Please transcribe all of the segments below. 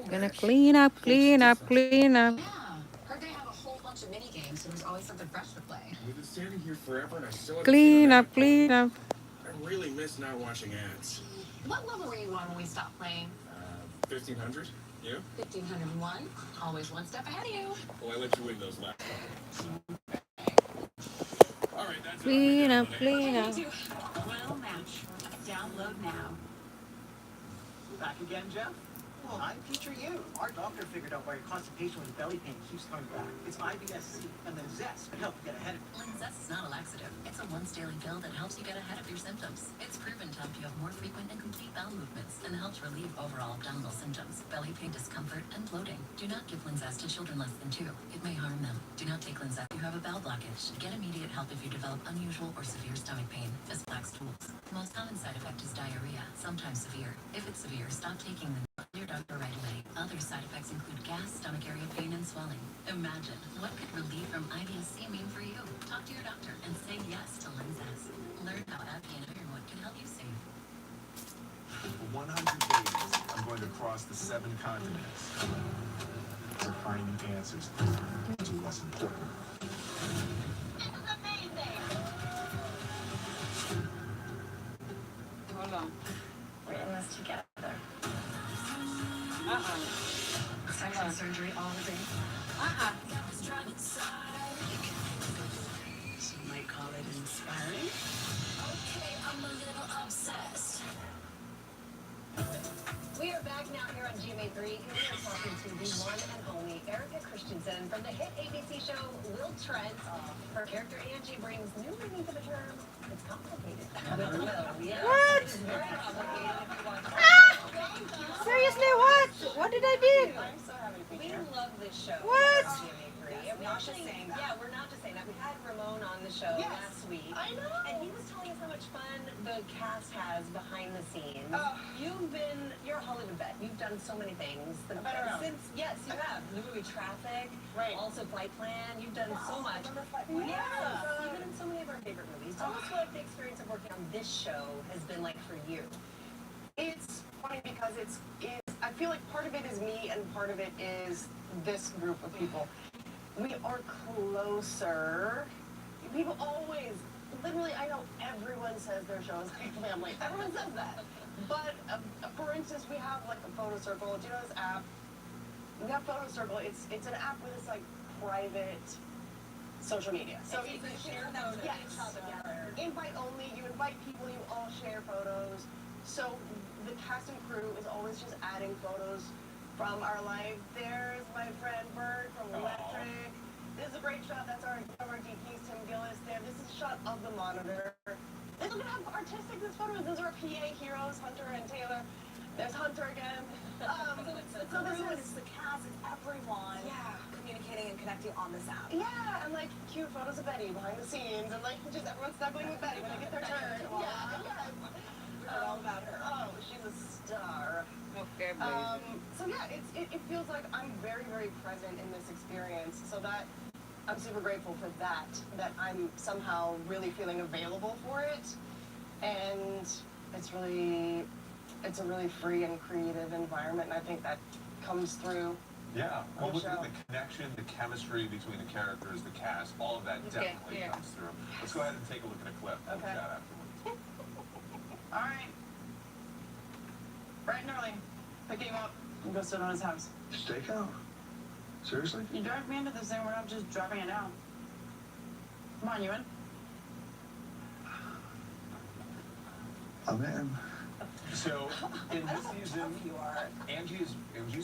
Gonna clean up, clean up, clean up. Yeah. Heard they have a whole bunch of mini games, so there's always something fresh to play. We've been standing here forever, and I still haven't seen Clean an up, ad. clean up. I really miss not watching ads. What level were you on when we stopped playing? 1500. You? 1501. Always one step ahead of you. Well, I let you win those last couple. All right, that's it. I'm Clean up, downloading. clean Okay, up. me too. Well, match. Download now. Back again, Jeff? Well, I'm future you. Our doctor figured out why your constipation with belly pain keeps coming back. It's IBS-C, and the zest can help you get ahead of it. Linzess is not a laxative. It's a once-daily pill that helps you get ahead of your symptoms. It's proven to help you have more frequent and complete bowel movements and helps relieve overall abdominal symptoms, belly pain, discomfort, and bloating. Do not give Linzess to children less than 2. It may harm them. Do not take Linzess if you have a bowel blockage. Get immediate help if you develop unusual or severe stomach pain, as flax stools. The most common side effect is diarrhea, sometimes severe. If it's severe, stop taking them. Your doctor right away. Other side effects include gas, stomach area pain, and swelling. Imagine, what could relief from IBS-C mean for you? Talk to your doctor and say yes to Linzess. Learn how Appy and Ironwood can help you save. For 100 days, I'm going to cross the 7 continents. We're finding answers to what's important. Hold on. We're in this together. Sex Uh-uh. and surgery all the day. Uh-uh. Some might call it inspiring. Okay, I'm a little obsessed. We are back now here on GMA3. Here we are talking to the one and only Erica Christensen from the hit ABC show Will Trent. Her character Angie brings new meaning to the term. It's complicated. With Will, yes. What? It's very complicated if you want to. Seriously, what? What did I do? I'm so happy to be here. We love this show. What? On GMA3. And we're not just saying that. Yeah, we're not just saying that. We had Ramon on the show last week. I know. And he was telling us how much fun the cast has behind the scenes. You're a Hollywood vet. You've done so many things. Yes, you have. The movie Traffic. Right. Also Flight Plan. You've done so much. Yeah. You've been in so many of our favorite movies. Tell us what the experience of working on this show has been like for you. It's funny because I feel like part of it is me and part of it is this group of people. We are closer. People always, literally, I know everyone says their show is like family. Everyone says that. But for instance, we have like a photo circle. Do you know this app? We have photo circle. It's an app with this like private social media. So you can share photos. Yes. Invite only. You invite people. You all share photos. So the cast and crew is always just adding photos from our life. There's my friend Bert from Electric. This is a great shot. That's our DPs, Tim Gillis there. This is a shot of the monitor. Look at how artistic this photo is. These are our PA heroes, Hunter and Taylor. There's Hunter again. So this is the cast, it's everyone communicating and connecting on this app. Yeah, and like cute photos of Betty behind the scenes, and like just everyone snuggling with Betty when they get their turn. All about her. Oh, she's a star. Okay, baby. So yeah, it feels like I'm very, very present in this experience. So that I'm super grateful for that I'm somehow really feeling available for it. And it's a really free and creative environment, and I think that comes through. Yeah, well, the with show. the connection, the chemistry between the characters, the cast, all of that definitely comes through. Let's go ahead and take a look at a clip. We'll chat afterwards. All right. Bright and early. Picking him up and go sit on his house. Stakeout? Seriously? You dragged me into this thing, we're not just dropping it down. Come on, you in? I'm in. So, in this season, Angie's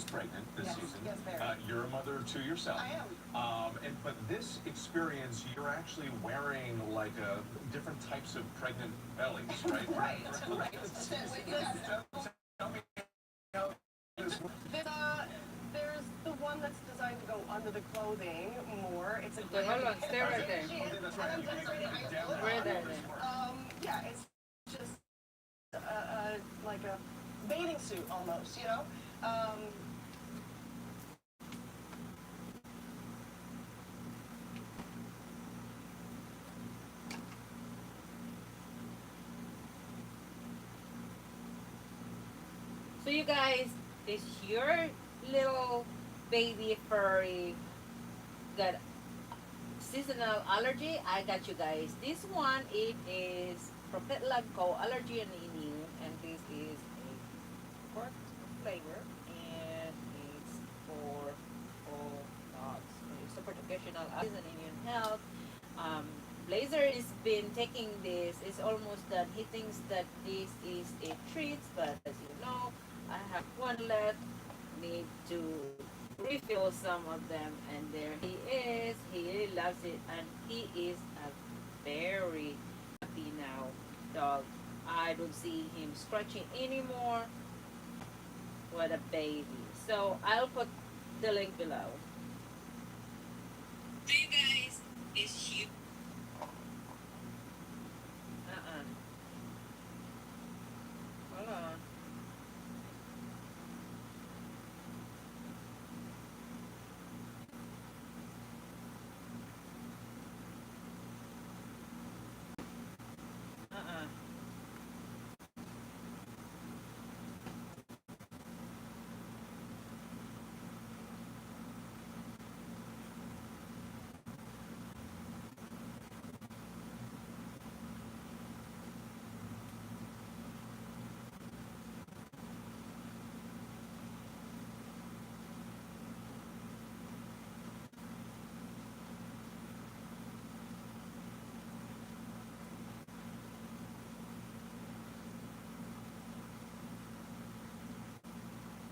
pregnant this season. Yes, they are. You're a mother to yourself. I am. But this experience, you're actually wearing like different types of pregnant bellies, right? Right. There's the one that's designed to go under the clothing more. It's a Okay, hold on, stay right there. Okay, that's right. You can make it Right there. Yeah, it's just like a bathing suit almost, you know? So you guys, this your little baby furry got seasonal allergy, I got you guys. This one, it is Propetlag Co. Allergy and Immune, and this is a pork flavor, and it's for all dogs. It's super educational, and immune health. Um, Blazer has been taking this. It's almost done. He thinks that this is a treat, but as you know, I have one left. Need to refill some of them, and there he is. He really loves it, and he is a very happy now dog. I don't see him scratching anymore. What a baby. So I'll put the link below. Do you guys, is huge. Uh-uh. Hold on. Uh-uh.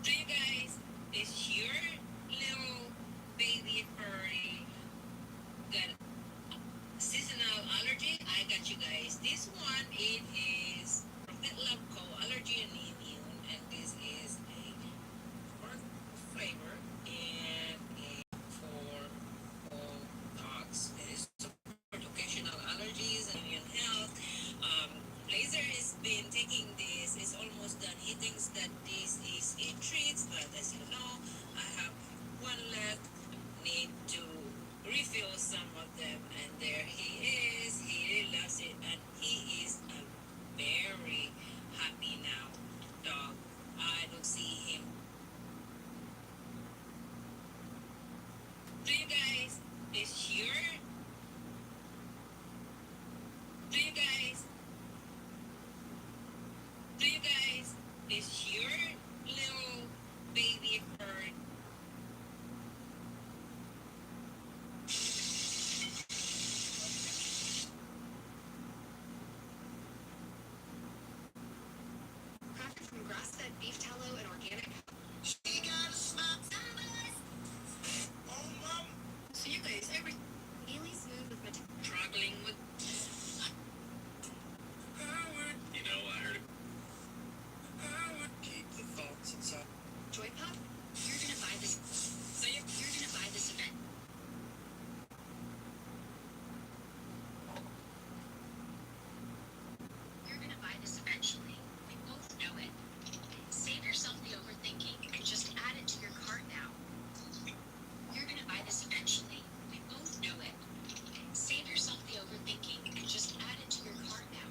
Do you guys, is your little baby furry got seasonal allergy? I got you guys. This one, it is Profit Love Co. Allergy and Immune, and this is a pork flavor and a for all dogs. It is support occasional allergies and immune health. Laser has been taking this. It's almost done. He thinks that this is a treat, but as you know, I have one left. Need to refill some of them, and there he is. He really loves it, and he is a very happy now dog. I don't see him. Do you guys, is your, do you guys, do you guys, is your little baby bird? Crafted from grass-fed beef tallow and organic. She got a smile. Oh, mom. So you guys, every really smooth with struggling with. Howard. You know, I heard. Howard. Keep the thoughts inside. Joy Pop, you're gonna buy this. So you're gonna buy this event. You're gonna buy this eventually. We both know it. Save yourself the overthinking and just add it to your cart now. You're gonna buy this eventually. We both know it. Save yourself the overthinking and just add it to your cart now.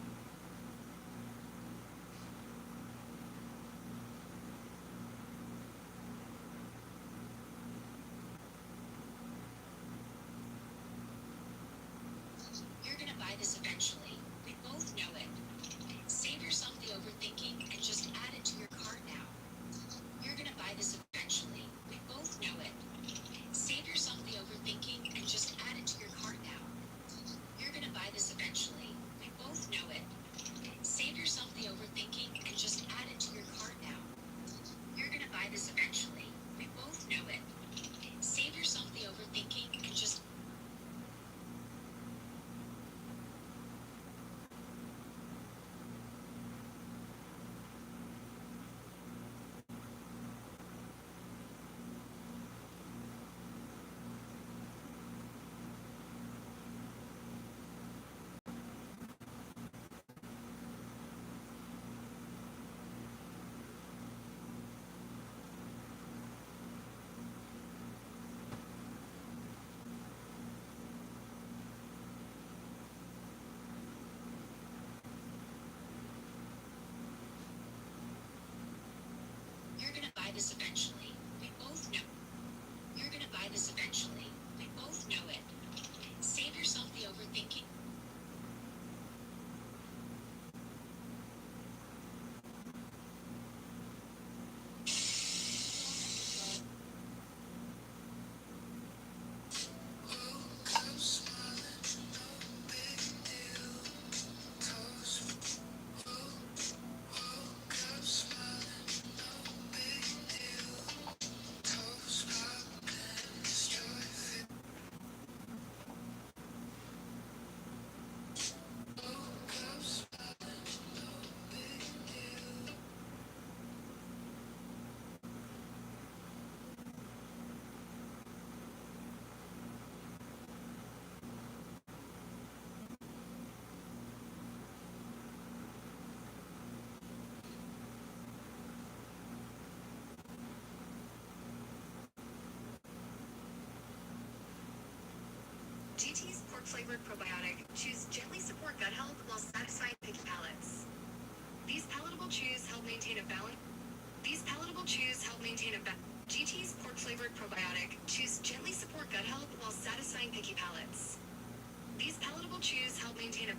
You're gonna buy this eventually. We both know it. Save yourself the overthinking and just add it to your cart now. You're gonna buy this eventually. We both know it. Save yourself the overthinking and just add it to your cart now. You're gonna buy this eventually. We both know it. Save yourself the overthinking and just add it to your cart now. You're gonna buy this eventually. We both know it. Save yourself the overthinking and just. You're gonna buy this eventually. We both GT's pork-flavored probiotic chews gently support gut health while satisfying picky palates. These palatable chews help maintain a balance. GT's pork-flavored probiotic chews gently support gut health while satisfying picky palates. These palatable chews help maintain a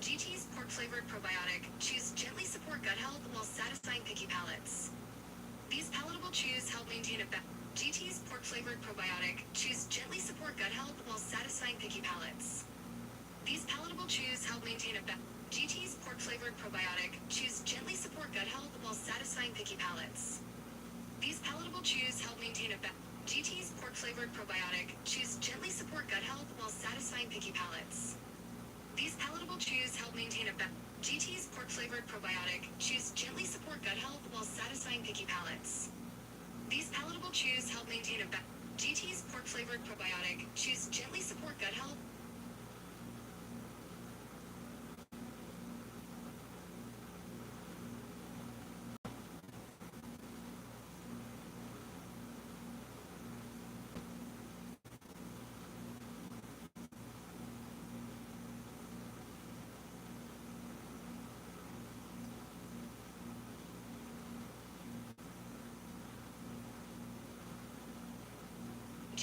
GT's pork-flavored probiotic chews gently support gut health while satisfying picky palates. These palatable chews help maintain a GT's pork-flavored probiotic chews gently support gut health while satisfying picky palates. These palatable chews help maintain a GT's pork-flavored probiotic chews gently support gut health while satisfying picky palates. These palatable chews help maintain a GT's pork-flavored probiotic chews gently support gut health while satisfying picky palates. These palatable chews help maintain a GT's pork-flavored probiotic chews gently support gut health while satisfying picky palates. These palatable chews help maintain a GT's pork-flavored probiotic chews gently support gut health.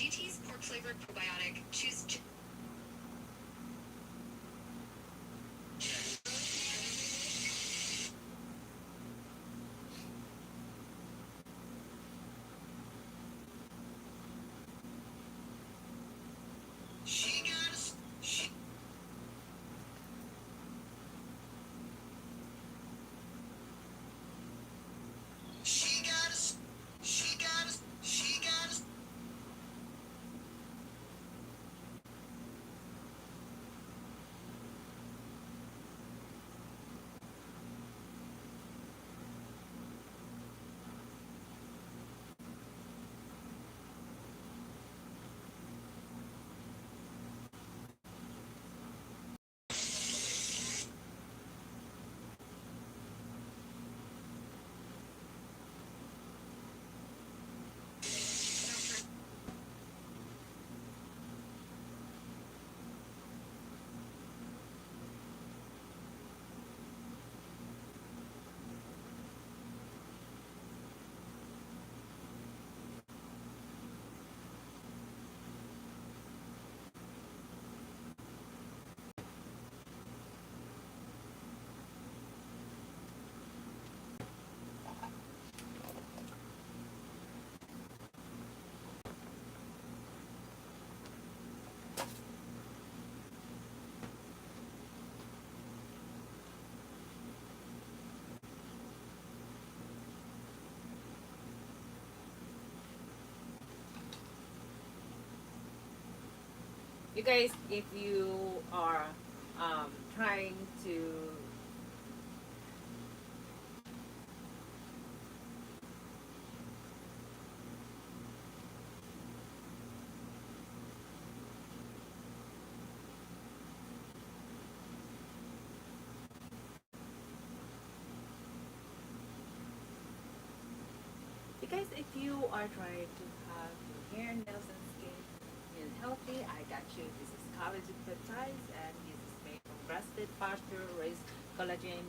GT's pork-flavored probiotic chews You guys, if you are trying to guys, if you are trying to have your hair, nails, and skin healthy, I got you. This is collagen peptides, and this is made from grass-fed pasture, raised collagen,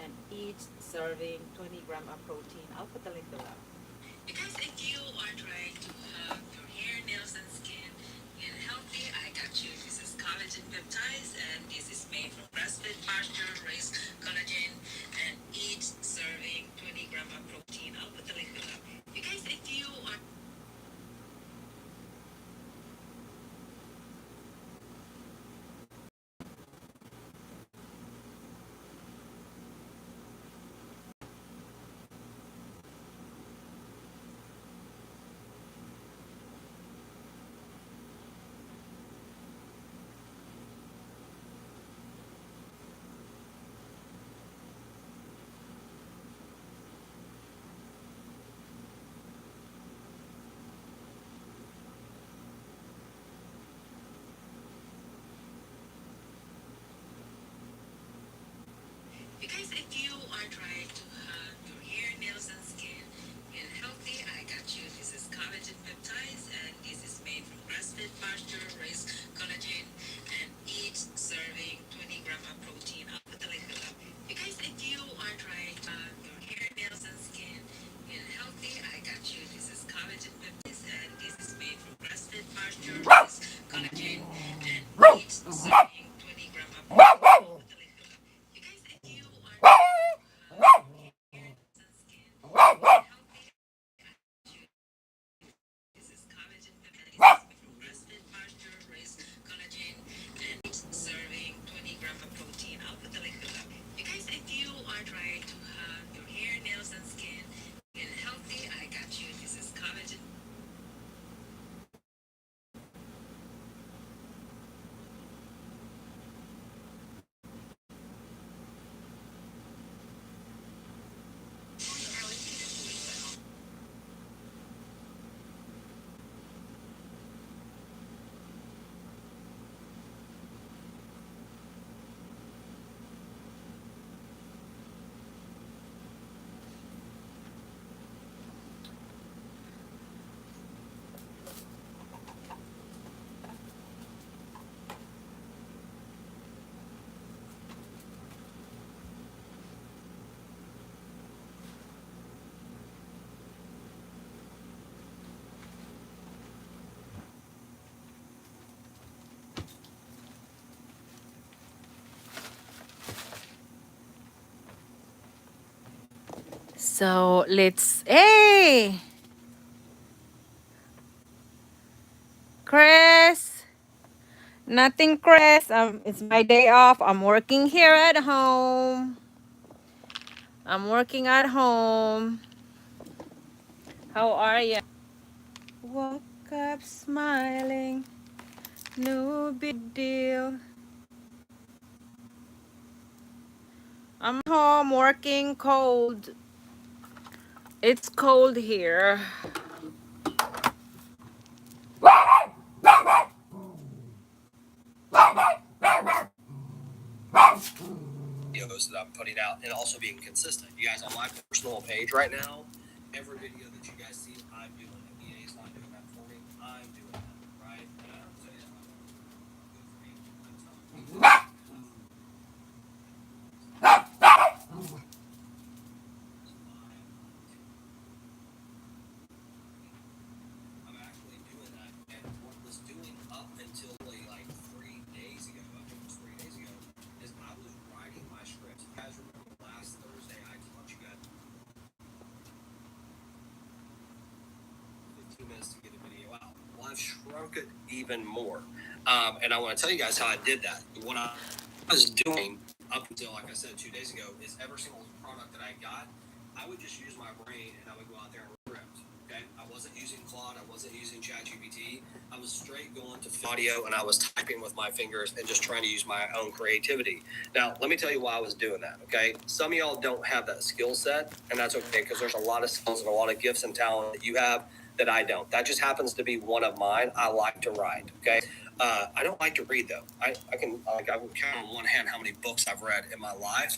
and each serving 20 grams of protein. I'll put the link below. You guys, if you are trying to have your hair, nails, and skin healthy, I got you. This is collagen peptides, and this is made from grass-fed pasture, raised collagen, and each serving 20 grams of protein. I'll put the link below. You guys, if you are You guys, if you are trying to have your hair, nails, and skin healthy, I got you. This is collagen peptides, and this is made from grass-fed pasture, raised collagen, So let's, hey, Chris. Nothing, Chris. It's my day off. I'm working here at home. I'm working at home. How are you? Woke up smiling. No big deal. I'm home working cold. It's cold here. Videos that I'm putting out and also being consistent. You guys on my personal page right now, every video that you guys see, I'm doing it. EA's not doing that for me. I'm doing that, right? So yeah, good for me. I'm telling you. I'm actually doing that. And what was doing up until like 3 days ago, I think it was 3 days ago, is I was writing my scripts. You guys remember last Thursday I taught you guys 15 minutes to get a video out. Well, I've shrunk it even more. And I want to tell you guys how I did that. What I was doing up until, like I said, 2 days ago, is every single product that I got, I would just use my brain and I would go out there and script. Okay, I wasn't using Claude, I wasn't using ChatGPT. I was straight going to audio and I was typing with my fingers and just trying to use my own creativity. Now, let me tell you why I was doing that. Okay, some of y'all don't have that skill set, and that's okay because there's a lot of skills and a lot of gifts and talent that you have that I don't. That just happens to be one of mine. I like to write. Okay. I don't like to read though. I can count on one hand how many books I've read in my life,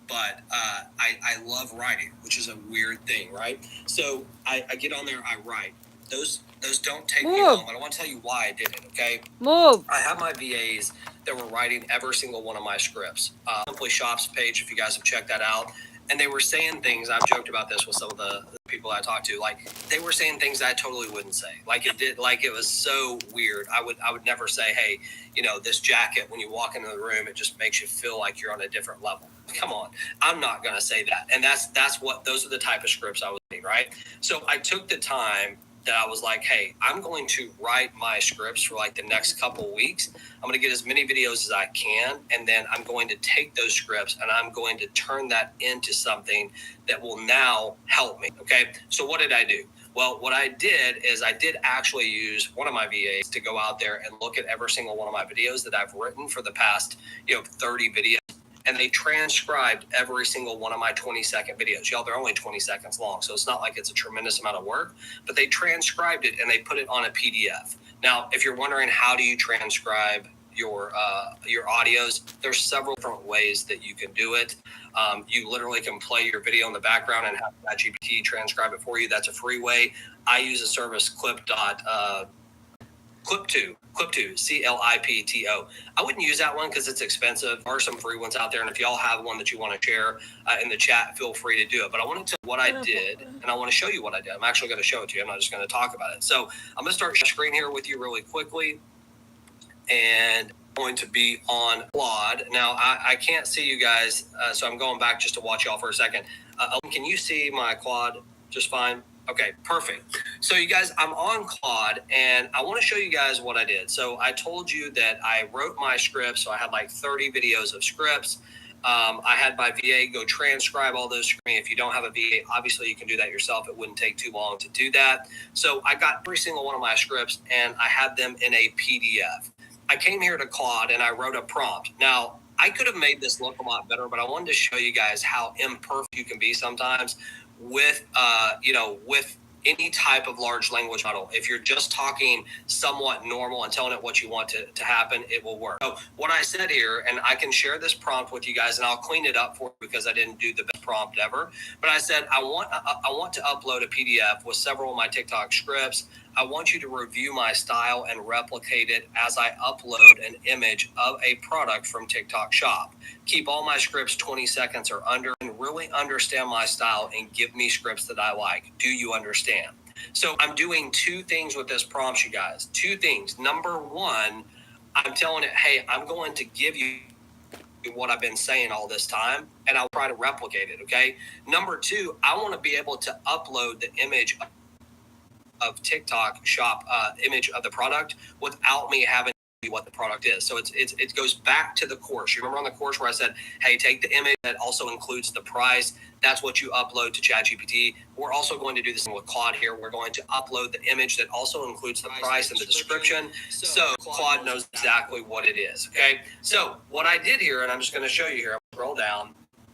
but I love writing, which is a weird thing, right? So I get on there, I write. Those don't take me long, but I want to tell you why I did it. Okay. Move. I have my VAs that were writing every single one of my scripts. Simply Shops page, if you guys have checked that out. And they were saying things, I've joked about this with some of the people I talked to, like they were saying things I totally wouldn't say. Like it was so weird. I would never say, hey, this jacket, when you walk into the room, it just makes you feel like you're on a different level. Come on. I'm not gonna say that. And those are the type of scripts I was reading, right? So I took the time that I was like, hey, I'm going to write my scripts for like the next couple weeks. I'm going to get as many videos as I can. And then I'm going to take those scripts and I'm going to turn that into something that will now help me. Okay. So what did I do? Well, what I did is I did actually use one of my VAs to go out there and look at every single one of my videos that I've written for the past, 30 videos. And they transcribed every single one of my 20-second videos. Y'all, they're only 20 seconds long, so it's not like it's a tremendous amount of work, but they transcribed it and they put it on a PDF. Now, if you're wondering how do you transcribe your audios, there's several different ways that you can do it. You literally can play your video in the background and have ChatGPT transcribe it for you. That's a free way. I use a service Clip2, CLIPTO. I wouldn't use that one because it's expensive. There are some free ones out there, and if y'all have one that you want to share in the chat, feel free to do it. But I want to tell you what I did, and I want to show you what I did. I'm actually going to show it to you. I'm not just going to talk about it. So I'm going to start screen here with you really quickly, and I'm going to be on Claude. Now, I can't see you guys, so I'm going back just to watch y'all for a second. Can you see my Claude just fine? Okay, perfect. So you guys, I'm on Claude and I want to show you guys what I did. So I told you that I wrote my scripts. So I had like 30 videos of scripts. I had my VA go transcribe all those for me. If you don't have a VA, obviously you can do that yourself. It wouldn't take too long to do that. So I got every single one of my scripts and I had them in a PDF. I came here to Claude and I wrote a prompt. Now, I could have made this look a lot better, but I wanted to show you guys how imperfect you can be sometimes with any type of large language model. If you're just talking somewhat normal and telling it what you want to happen, it will work. So what I said here, and I can share this prompt with you guys, and I'll clean it up for you because I didn't do the best prompt ever. But I said I want to upload a PDF with several of my TikTok scripts. I want you to review my style and replicate it as I upload an image of a product from TikTok Shop. Keep all my scripts 20 seconds or under and really understand my style and give me scripts that I like. Do you understand? So I'm doing two things with this prompt, you guys. Two things. Number one, I'm telling it, hey, I'm going to give you what I've been saying all this time, and I'll try to replicate it. Okay. Number two, I want to be able to upload the image of TikTok shop image of the product without me having to what the product is. So it goes back to the course. You remember on the course where I said, hey, take the image that also includes the price. That's what you upload to ChatGPT. We're also going to do this with Claude here. We're going to upload the image that also includes the price and the description. So Claude knows exactly what it is. Okay. So what I did here, and I'm just going to show you here, I'll scroll down.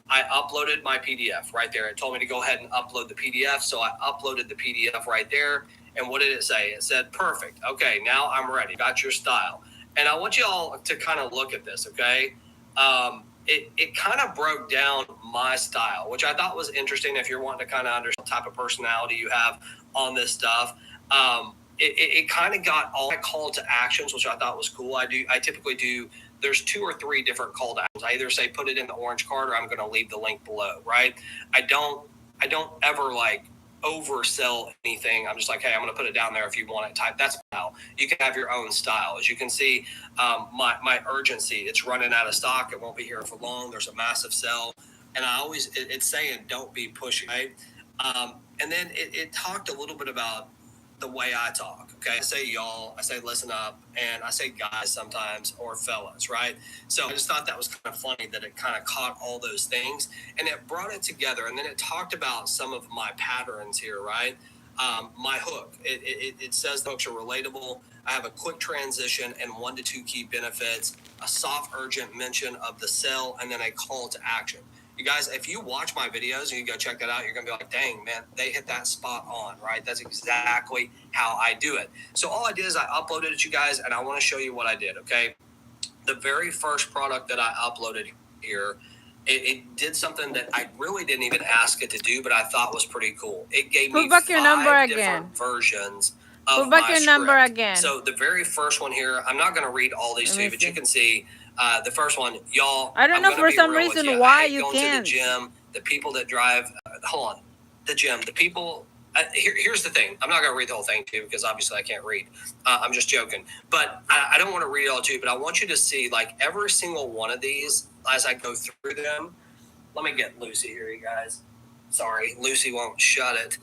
I uploaded my PDF right there. It told me to go ahead and upload the PDF. So I uploaded the PDF right there. And what did it say? It said, perfect. Okay, now I'm ready. Got your style. And I want you all to kind of look at this, okay? It kind of broke down my style, which I thought was interesting if you're wanting to kind of understand the type of personality you have on this stuff. It kind of got all my call to actions, which I thought was cool. I typically do, there's 2 or 3 different call to actions. I either say put it in the orange card or I'm going to leave the link below, right? I don't ever like oversell anything. I'm just like, hey, I'm going to put it down there if you want it type. That's how you can have your own style. As you can see, my urgency, it's running out of stock. It won't be here for long. There's a massive sell. And I always, it's saying, don't be pushy, right? And then it talked a little bit about the way I talk. Okay. I say y'all, I say listen up, and I say guys sometimes, or fellas, right? So I just thought that was kind of funny that it kind of caught all those things and it brought it together. And then it talked about some of my patterns here, right? My hook, it says the hooks are relatable. I have a quick transition and 1 to 2 key benefits, a soft, urgent mention of the sell, and then a call to action. You guys, if you watch my videos and you go check that out, you're going to be like, dang, man, they hit that spot on, right? That's exactly how I do it. So all I did is I uploaded it to you guys, and I want to show you what I did, okay? The very first product that I uploaded here, it did something that I really didn't even ask it to do, but I thought was pretty cool. It gave me 5 different versions of my script. Number again. So the very first one here, I'm not going to read all these to you, but you can see the first one, y'all. I don't know for some reason why you To can't. the gym, the people that drive, hold on, the gym, the people. Here's the thing. I'm not going to read the whole thing to you because obviously I can't read. I'm just joking. But I don't want to read it all to you, but I want you to see like every single one of these as I go through them. Let me get Lucy here, you guys. Sorry, Lucy won't shut it.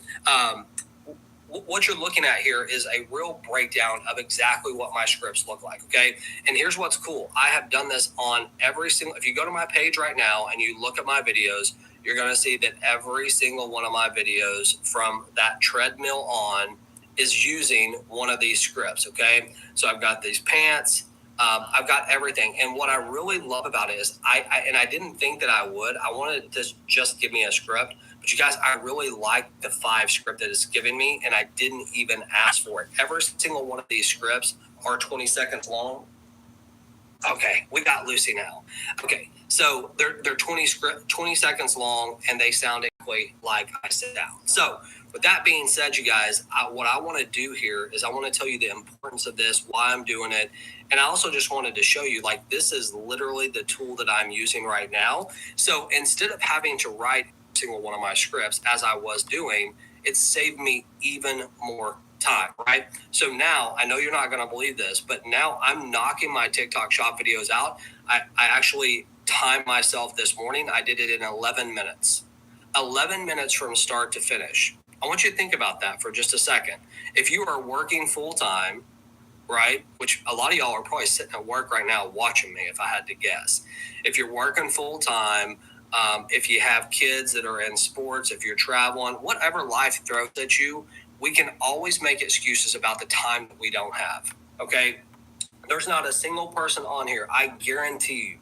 What you're looking at here is a real breakdown of exactly what my scripts look like, okay? And here's what's cool. I have done this on every single, if you go to my page right now and you look at my videos, you're going to see that every single one of my videos from that treadmill on is using one of these scripts, okay? So I've got these pants, I've got everything. And what I really love about it is I didn't think that I would. I wanted to just give me a script. But you guys, I really like the 5 script that it's giving me, and I didn't even ask for it. Every single one of these scripts are 20 seconds long. Okay, we got Lucy now. Okay, so they're 20 seconds long, and they sound exactly like I sound. So with that being said, you guys, what I want to do here is I want to tell you the importance of this, why I'm doing it. And I also just wanted to show you, like, this is literally the tool that I'm using right now. So instead of having to write single one of my scripts as I was doing, it saved me even more time, right? So now, I know you're not going to believe this, but now I'm knocking my TikTok shop videos out. I actually timed myself this morning. I did it in 11 minutes. 11 minutes from start to finish. I want you to think about that for just a second. If you are working full time, right, which a lot of y'all are probably sitting at work right now watching me, if I had to guess. If you're working full time, if you have kids that are in sports, if you're traveling, whatever life throws at you, we can always make excuses about the time that we don't have. Okay. There's not a single person on here, I guarantee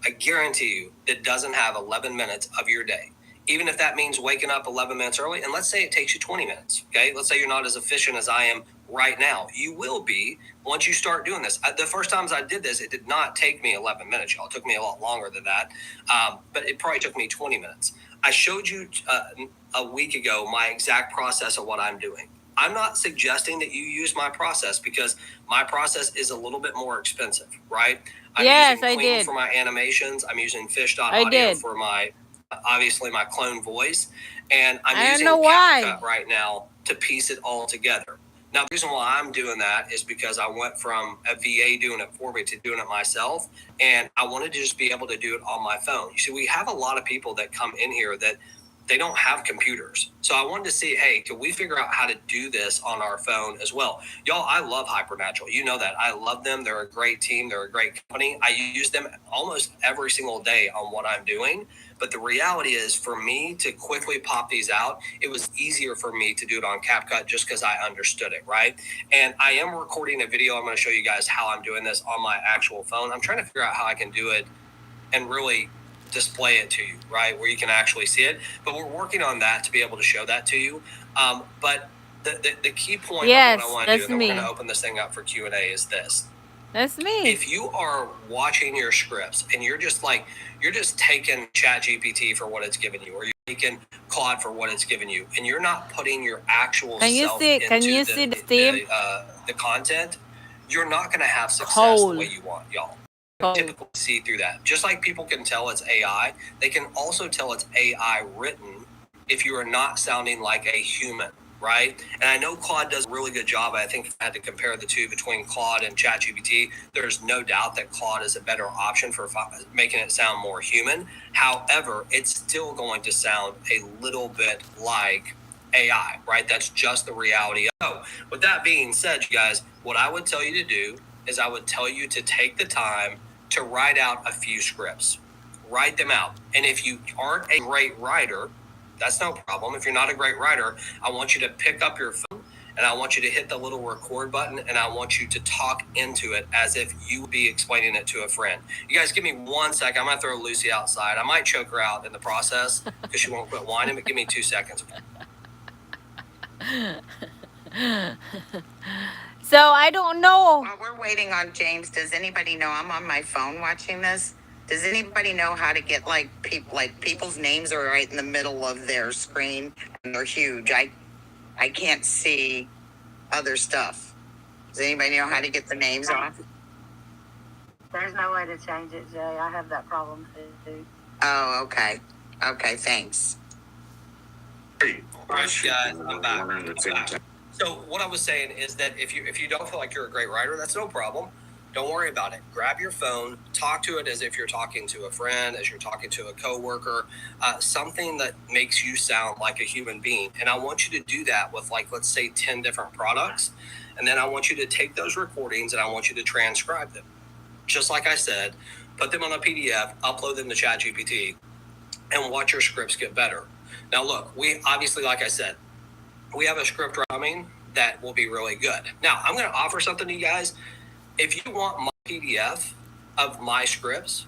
you, that doesn't have 11 minutes of your day. Even if that means waking up 11 minutes early, and let's say it takes you 20 minutes. Okay. Let's say you're not as efficient as I am right now. You will be once you start doing this. The first times I did this, it did not take me 11 minutes, y'all. It took me a lot longer than that. But it probably took me 20 minutes. I showed you a week ago my exact process of what I'm doing. I'm not suggesting that you use my process because my process is a little bit more expensive, right? I'm using Clean for my animations. I'm using Fish.audio for my, obviously, my clone voice. And I'm using CapCut right now to piece it all together. Now, the reason why I'm doing that is because I went from a VA doing it for me to doing it myself. And I wanted to just be able to do it on my phone. You see, we have a lot of people that come in here that they don't have computers. So I wanted to see, hey, can we figure out how to do this on our phone as well? Y'all, I love Hypernatural. You know that. I love them. They're a great team. They're a great company. I use them almost every single day on what I'm doing. But the reality is, for me to quickly pop these out, it was easier for me to do it on CapCut just because I understood it, right? And I am recording a video. I'm going to show you guys how I'm doing this on my actual phone. I'm trying to figure out how I can do it and really display it to you, right, where you can actually see it. But we're working on that to be able to show that to you. But the key point Yes, of what I want to do, that's and then we're me. going to open this thing up for Q&A, is this. That's me. If you are watching your scripts and you're just taking ChatGPT for what it's given you, or you're taking Claude for what it's given you, and you're not putting your actual Can you self see? into Can you see the steam? the content, you're not going to have success the way Cold. you want, y'all. Cold. Typically see through that. Just like people can tell it's AI, they can also tell it's AI written if you are not sounding like a human, right? And I know Claude does a really good job. I think if I had to compare the two between Claude and ChatGPT, there's no doubt that Claude is a better option for making it sound more human. However, it's still going to sound a little bit like AI, right? That's just the reality. So, with that being said, you guys, what I would tell you to do is I would tell you to take the time to write out a few scripts. Write them out. And if you aren't a great writer, that's no problem. If you're not a great writer, I want you to pick up your phone and I want you to hit the little record button and I want you to talk into it as if you would be explaining it to a friend. You guys give me 1 second. I'm going to throw Lucy outside. I might choke her out in the process because she won't quit whining, but give me 2 seconds. So I don't know. While we're waiting on James, does anybody know? I'm on my phone watching this. Does anybody know how to get people's names are right in the middle of their screen and they're huge? I can't see other stuff. Does anybody know how to get the names off? There's no way to change it, Jay. I have that problem too. Oh, okay. Okay, thanks. All right, guys, I'm back. So what I was saying is that if you don't feel like you're a great writer, that's no problem. Don't worry about it. Grab your phone, talk to it as if you're talking to a friend, as you're talking to a coworker, something that makes you sound like a human being. And I want you to do that with, like, let's say 10 different products. And then I want you to take those recordings and I want you to transcribe them. Just like I said, put them on a PDF, upload them to ChatGPT, and watch your scripts get better. Now, look, we obviously, like I said, we have a script coming that will be really good. Now, I'm going to offer something to you guys. If you want my PDF of my scripts,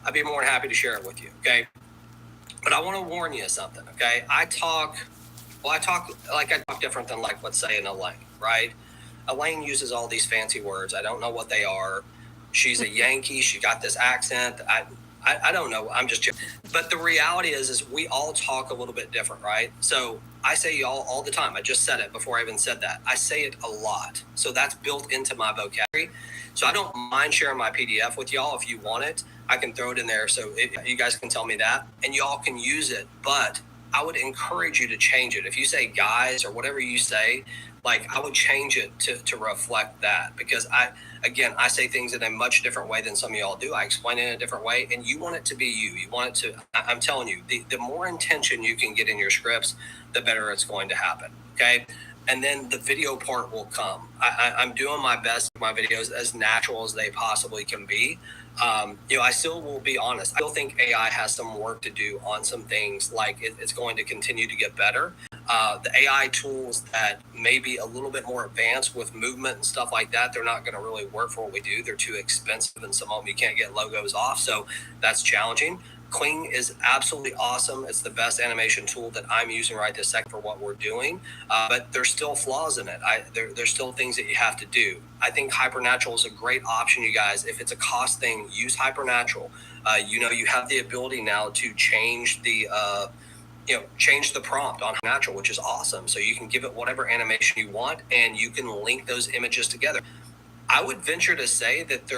I'd be more than happy to share it with you, okay? But I want to warn you of something, okay? I talk different than, like, let's say an Elaine, right? Elaine uses all these fancy words. I don't know what they are. She's a Yankee. She got this accent. I don't know. I'm just joking. But the reality is we all talk a little bit different, right? So I say y'all all the time. I just said it before I even said that. I say it a lot. So that's built into my vocabulary. So I don't mind sharing my PDF with y'all. If you want it, I can throw it in there. So you guys can tell me that and y'all can use it. But I would encourage you to change it. If you say guys or whatever you say, like, I would change it to reflect that, because I say things in a much different way than some of y'all do. I explain it in a different way, and you want it to be you. You want it to, I'm telling you, the more intention you can get in your scripts, the better it's going to happen, okay? And then the video part will come. I'm doing my best with my videos as natural as they possibly can be. I still will be honest. I still think AI has some work to do on some things. Like, it's going to continue to get better. The AI tools that may be a little bit more advanced with movement and stuff like that, they're not going to really work for what we do. They're too expensive, and some of them you can't get logos off. So that's challenging. Kling is absolutely awesome. It's the best animation tool that I'm using right this second for what we're doing. But there's still flaws in it. There's still things that you have to do. I think Hypernatural is a great option, you guys. If it's a cost thing, use Hypernatural. You have the ability now to change the prompt on Natural, which is awesome. So you can give it whatever animation you want, and you can link those images together. I would venture to say that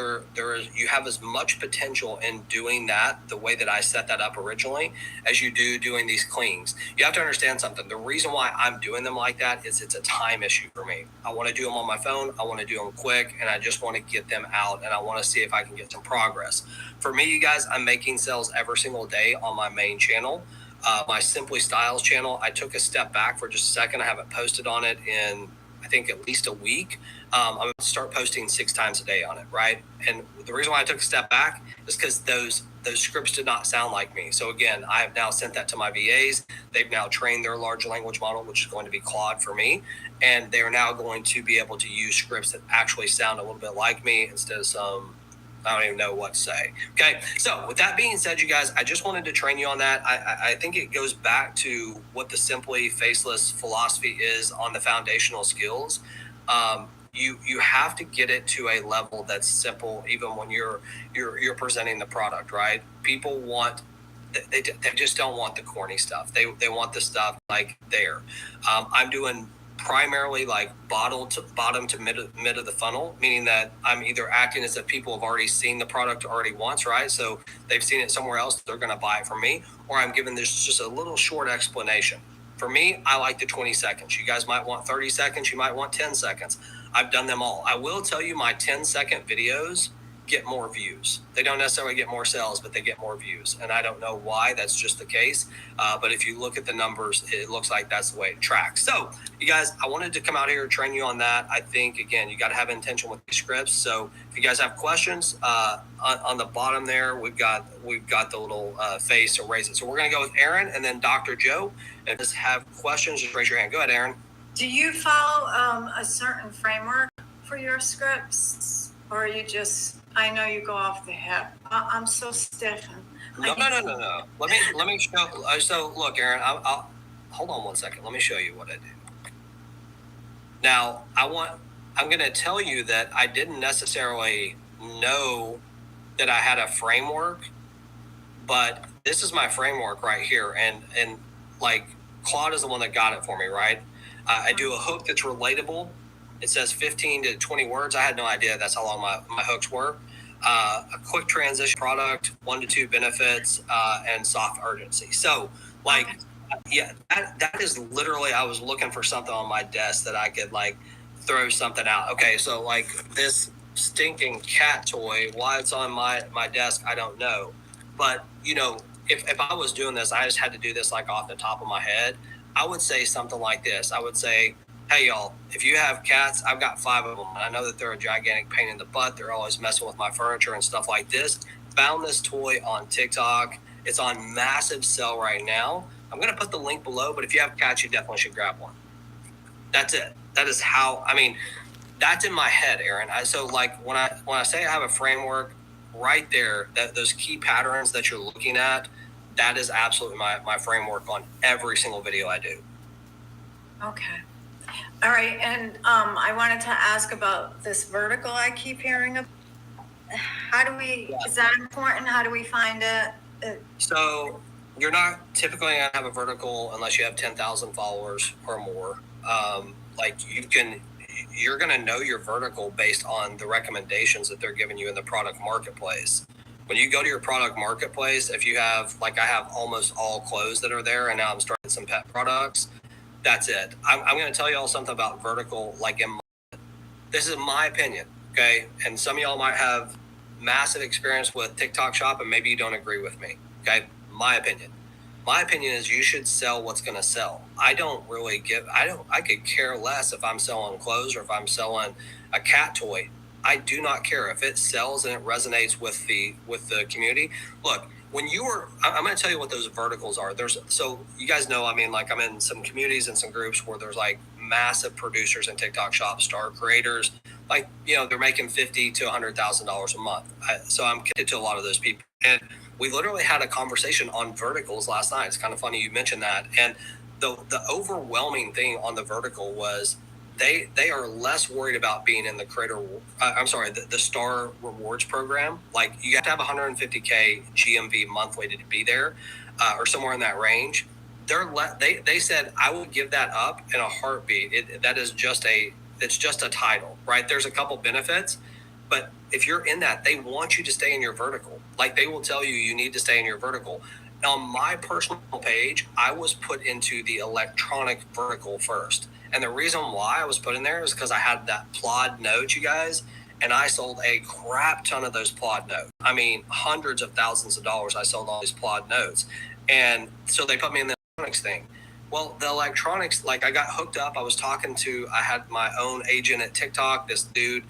you have as much potential in doing that the way that I set that up originally as you do doing these cleans. You have to understand something. The reason why I'm doing them like that is it's a time issue for me. I want to do them on my phone. I want to do them quick, and I just want to get them out, and I want to see if I can get some progress. For me, you guys, I'm making sales every single day on my main channel. My Simply Styles channel, I took a step back for just a second. I haven't posted on it in, I think, at least a week. I'm going to start posting 6 times a day on it, right? And the reason why I took a step back is because those scripts did not sound like me. So again, I have now sent that to my VAs. They've now trained their large language model, which is going to be Claude for me. And they're now going to be able to use scripts that actually sound a little bit like me instead of some, I don't even know what to say. Okay, so with that being said, you guys, I just wanted to train you on that. I think it goes back to what the Simply Faceless philosophy is on the foundational skills. You have to get it to a level that's simple, even when you're presenting the product, right? People want, they just don't want the corny stuff. They want the stuff like there. I'm doing primarily like bottom to mid of the funnel, meaning that I'm either acting as if people have already seen the product already once, right? So they've seen it somewhere else, they're going to buy it from me, or I'm giving this just a little short explanation. For me, I like the 20 seconds. You guys might want 30 seconds. You might want 10 seconds. I've done them all. I will tell you my 10-second videos get more views. They don't necessarily get more sales, but they get more views. And I don't know why, that's just the case. But if you look at the numbers, it looks like that's the way it tracks. So you guys, I wanted to come out here and train you on that. I think, again, you got to have intention with these scripts. So if you guys have questions, on the bottom there, we've got the little face to raise it. So we're going to go with Aaron and then Dr. Joe. And just have questions, just raise your hand. Go ahead, Aaron. Do you follow a certain framework for your scripts, or are you just, I know you go off the hip. I'm so stiff. No. Let me show. So look, Aaron, I'll hold on one second. Let me show you what I do. Now, I'm going to tell you that I didn't necessarily know that I had a framework, but this is my framework right here. And like Claude is the one that got it for me, right? I do a hook that's relatable. It says 15 to 20 words. I had no idea that's how long my hooks were. A quick transition product, 1 to 2 benefits, and soft urgency. So like, yeah, that is literally, I was looking for something on my desk that I could like throw something out. Okay. So like this stinking cat toy, why it's on my desk, I don't know. But you know, if I was doing this, I just had to do this like off the top of my head. I would say something like this. I would say, hey, y'all, if you have cats, I've got 5 of them. I know that they're a gigantic pain in the butt. They're always messing with my furniture and stuff like this. Found this toy on TikTok. It's on massive sale right now. I'm going to put the link below, but if you have cats, you definitely should grab one. That's it. That is how, I mean, that's in my head, Aaron. So like when I say I have a framework right there, that those key patterns that you're looking at, that is absolutely my framework on every single video I do. Okay. All right. And I wanted to ask about this vertical I keep hearing of. How do we, is that important? How do we find it? So you're not typically going to have a vertical unless you have 10,000 followers or more. Like you're going to know your vertical based on the recommendations that they're giving you in the product marketplace. When you go to your product marketplace, if you have, like I have almost all clothes that are there, and now I'm starting some pet products, that's it. I'm going to tell you all something about vertical, like this is my opinion, okay? And some of y'all might have massive experience with TikTok Shop, and maybe you don't agree with me, okay? My opinion. My opinion is you should sell what's going to sell. I could care less if I'm selling clothes or if I'm selling a cat toy. I do not care if it sells and it resonates with the community. Look, I'm going to tell you what those verticals are. So you guys know, I mean, like I'm in some communities and some groups where there's like massive producers in TikTok Shop, star creators, like, you know, they're making $50,000 to $100,000 a month. So I'm connected to a lot of those people. And we literally had a conversation on verticals last night. It's kind of funny you mentioned that. And the overwhelming thing on the vertical was they are less worried about being in the the Star Rewards program. Like you have to have 150K GMV monthly to be there, or somewhere in that range. They said I would give that up in a heartbeat. That is just a it's just a title, right? There's a couple benefits, but if you're in that, they want you to stay in your vertical. Like they will tell you, you need to stay in your vertical. On my personal page, I was put into the electronic vertical first. And the reason why I was put in there is because I had that plod note, you guys, and I sold a crap ton of those plod notes. I mean, hundreds of thousands of dollars I sold all these plod notes. And so they put me in the electronics thing. Well, the electronics, like I got hooked up. I had my own agent at TikTok, this dude.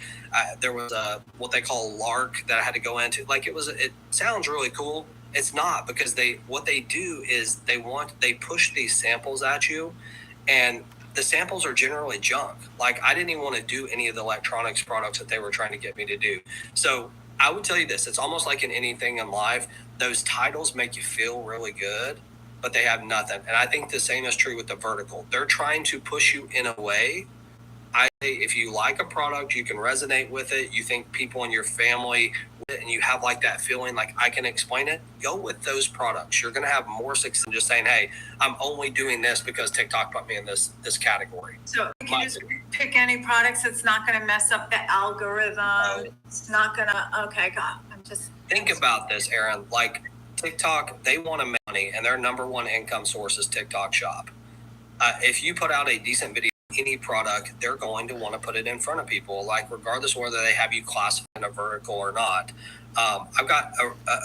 There was what they call LARC that I had to go into. Like it sounds really cool. It's not, because what they do is they push these samples at you, and the samples are generally junk. Like I didn't even want to do any of the electronics products that they were trying to get me to do. So I would tell you this, it's almost like in anything in life, those titles make you feel really good, but they have nothing. And I think the same is true with the vertical. They're trying to push you in a way. If you like a product, you can resonate with it. You think people in your family, and you have like that feeling like I can explain it, go with those products. You're going to have more success than just saying, hey, I'm only doing this because TikTok put me in this category. So you can just pick any products that's not going to mess up the algorithm. It's not going to, okay, God, Think about this, Aaron. Like TikTok, they want to make money, and their number one income source is TikTok Shop. If you put out a decent video, any product, they're going to want to put it in front of people, like regardless of whether they have you classified in a vertical or not. I've got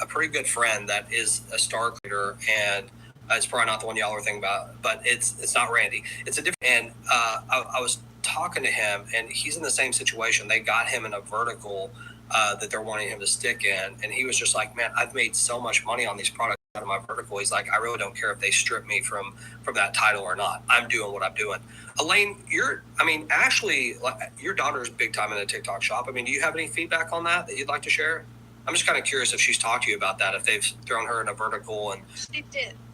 a pretty good friend that is a star creator, and it's probably not the one y'all are thinking about, but it's not Randy. It's a different, and I was talking to him, and he's in the same situation. They got him in a vertical that they're wanting him to stick in, and he was just like, man, I've made so much money on these products out of my vertical. He's like, I really don't care if they strip me from that title or not. I'm doing what I'm doing. Elaine, Ashley, your daughter's big time in the TikTok Shop. I mean, do you have any feedback on that you'd like to share? I'm just kind of curious if she's talked to you about that, if they've thrown her in a vertical. And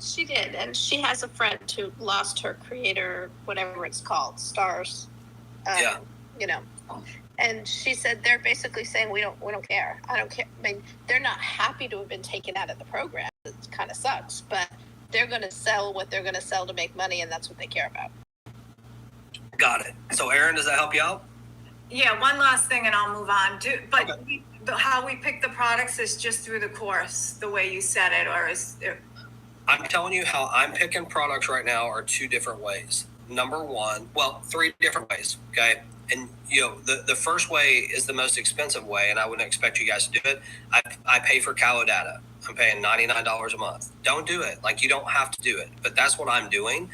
She did, and she has a friend who lost her creator, whatever it's called, stars. Yeah. And she said they're basically saying we don't care. I don't care. I mean, they're not happy to have been taken out of the program. It kind of sucks, but they're going to sell what they're going to sell to make money, and that's what they care about. Got it. So, Aaron, does that help you out? Yeah, one last thing and I'll move on. How we pick the products is just through the course, the way you said it, or is it? I'm telling you how I'm picking products right now are two different ways. Number one, three different ways, okay? And, the first way is the most expensive way, and I wouldn't expect you guys to do it. I pay for Callow data. I'm paying $99 a month. Don't do it. Like, you don't have to do it, but that's what I'm doing.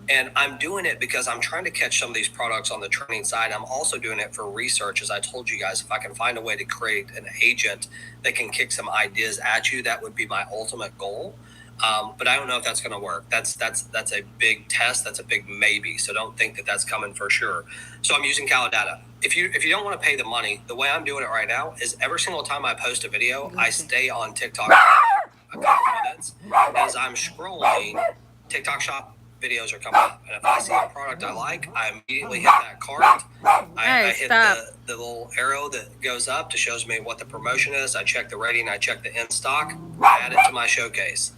And I'm doing it because I'm trying to catch some of these products on the training side. I'm also doing it for research. As I told you guys, if I can find a way to create an agent that can kick some ideas at you, that would be my ultimate goal. But I don't know if that's going to work. That's a big test. That's a big maybe. So don't think that that's coming for sure. So I'm using Callow data. If you don't want to pay the money, the way I'm doing it right now is every single time I post a video, I stay on TikTok a couple minutes. As I'm scrolling, TikTok Shop videos are coming up. And if I see a product I like, I immediately hit that cart. I hit the little arrow that goes up to shows me what the promotion is. I check the rating. I check the in stock. I add it to my showcase.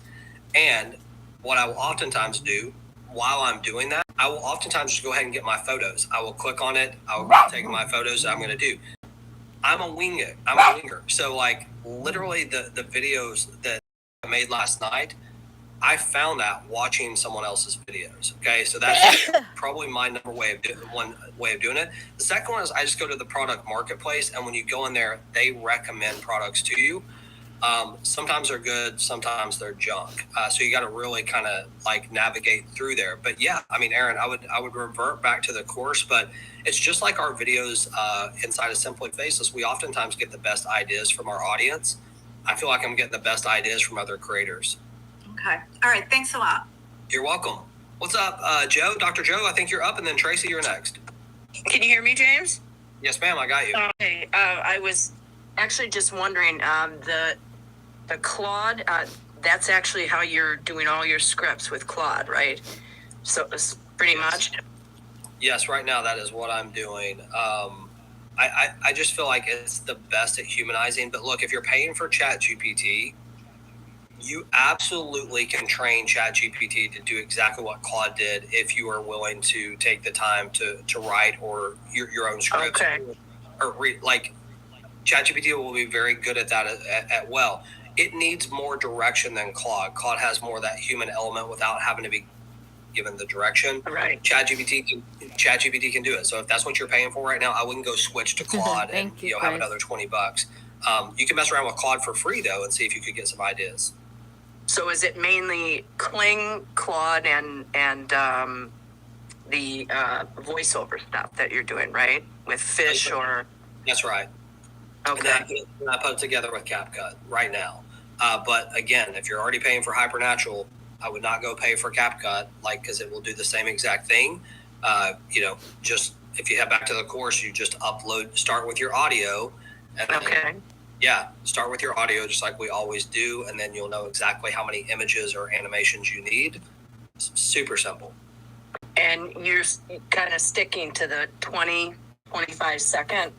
And what I will oftentimes do while I'm doing that, I will oftentimes just go ahead and get my photos. I will click on it. I will take my photos that I'm going to do. I'm a winger. So like literally the videos that I made last night, I found that watching someone else's videos. Okay. So that's probably my one way of doing it. The second one is I just go to the product marketplace. And when you go in there, they recommend products to you. Sometimes they're good, sometimes they're junk. So you got to really kind of like navigate through there. But yeah, Aaron, I would revert back to the course, but it's just like our videos inside of Simply Faceless. We oftentimes get the best ideas from our audience. I feel like I'm getting the best ideas from other creators. Okay. All right. Thanks a lot. You're welcome. What's up, Joe? Dr. Joe, I think you're up, and then Tracy, you're next. Can you hear me, James? Yes, ma'am. I got you. Okay. I was actually just wondering, the Claude, that's actually how you're doing all your scripts with Claude, right? So it's pretty much. Yes, right now that is what I'm doing. I just feel like it's the best at humanizing. But look, if you're paying for ChatGPT, You absolutely can train ChatGPT to do exactly what Claude did if you are willing to take the time to write or your own scripts. Okay. Or read, like ChatGPT will be very good at that at well. It needs more direction than Claude. Claude has more of that human element without having to be given the direction. Right. ChatGPT can do it. So if that's what you're paying for right now, I wouldn't go switch to Claude and have another $20. You can mess around with Claude for free though and see if you could get some ideas. So is it mainly Kling, Claude, and the voiceover stuff that you're doing, right? With Fish or... That's right. Okay. And I put it together with CapCut right now. But again, if you're already paying for Hypernatural, I would not go pay for CapCut, because it will do the same exact thing. Just if you head back to the course, you just start with your audio. And then, start with your audio just like we always do, and then you'll know exactly how many images or animations you need. It's super simple. And you're kind of sticking to the 25 second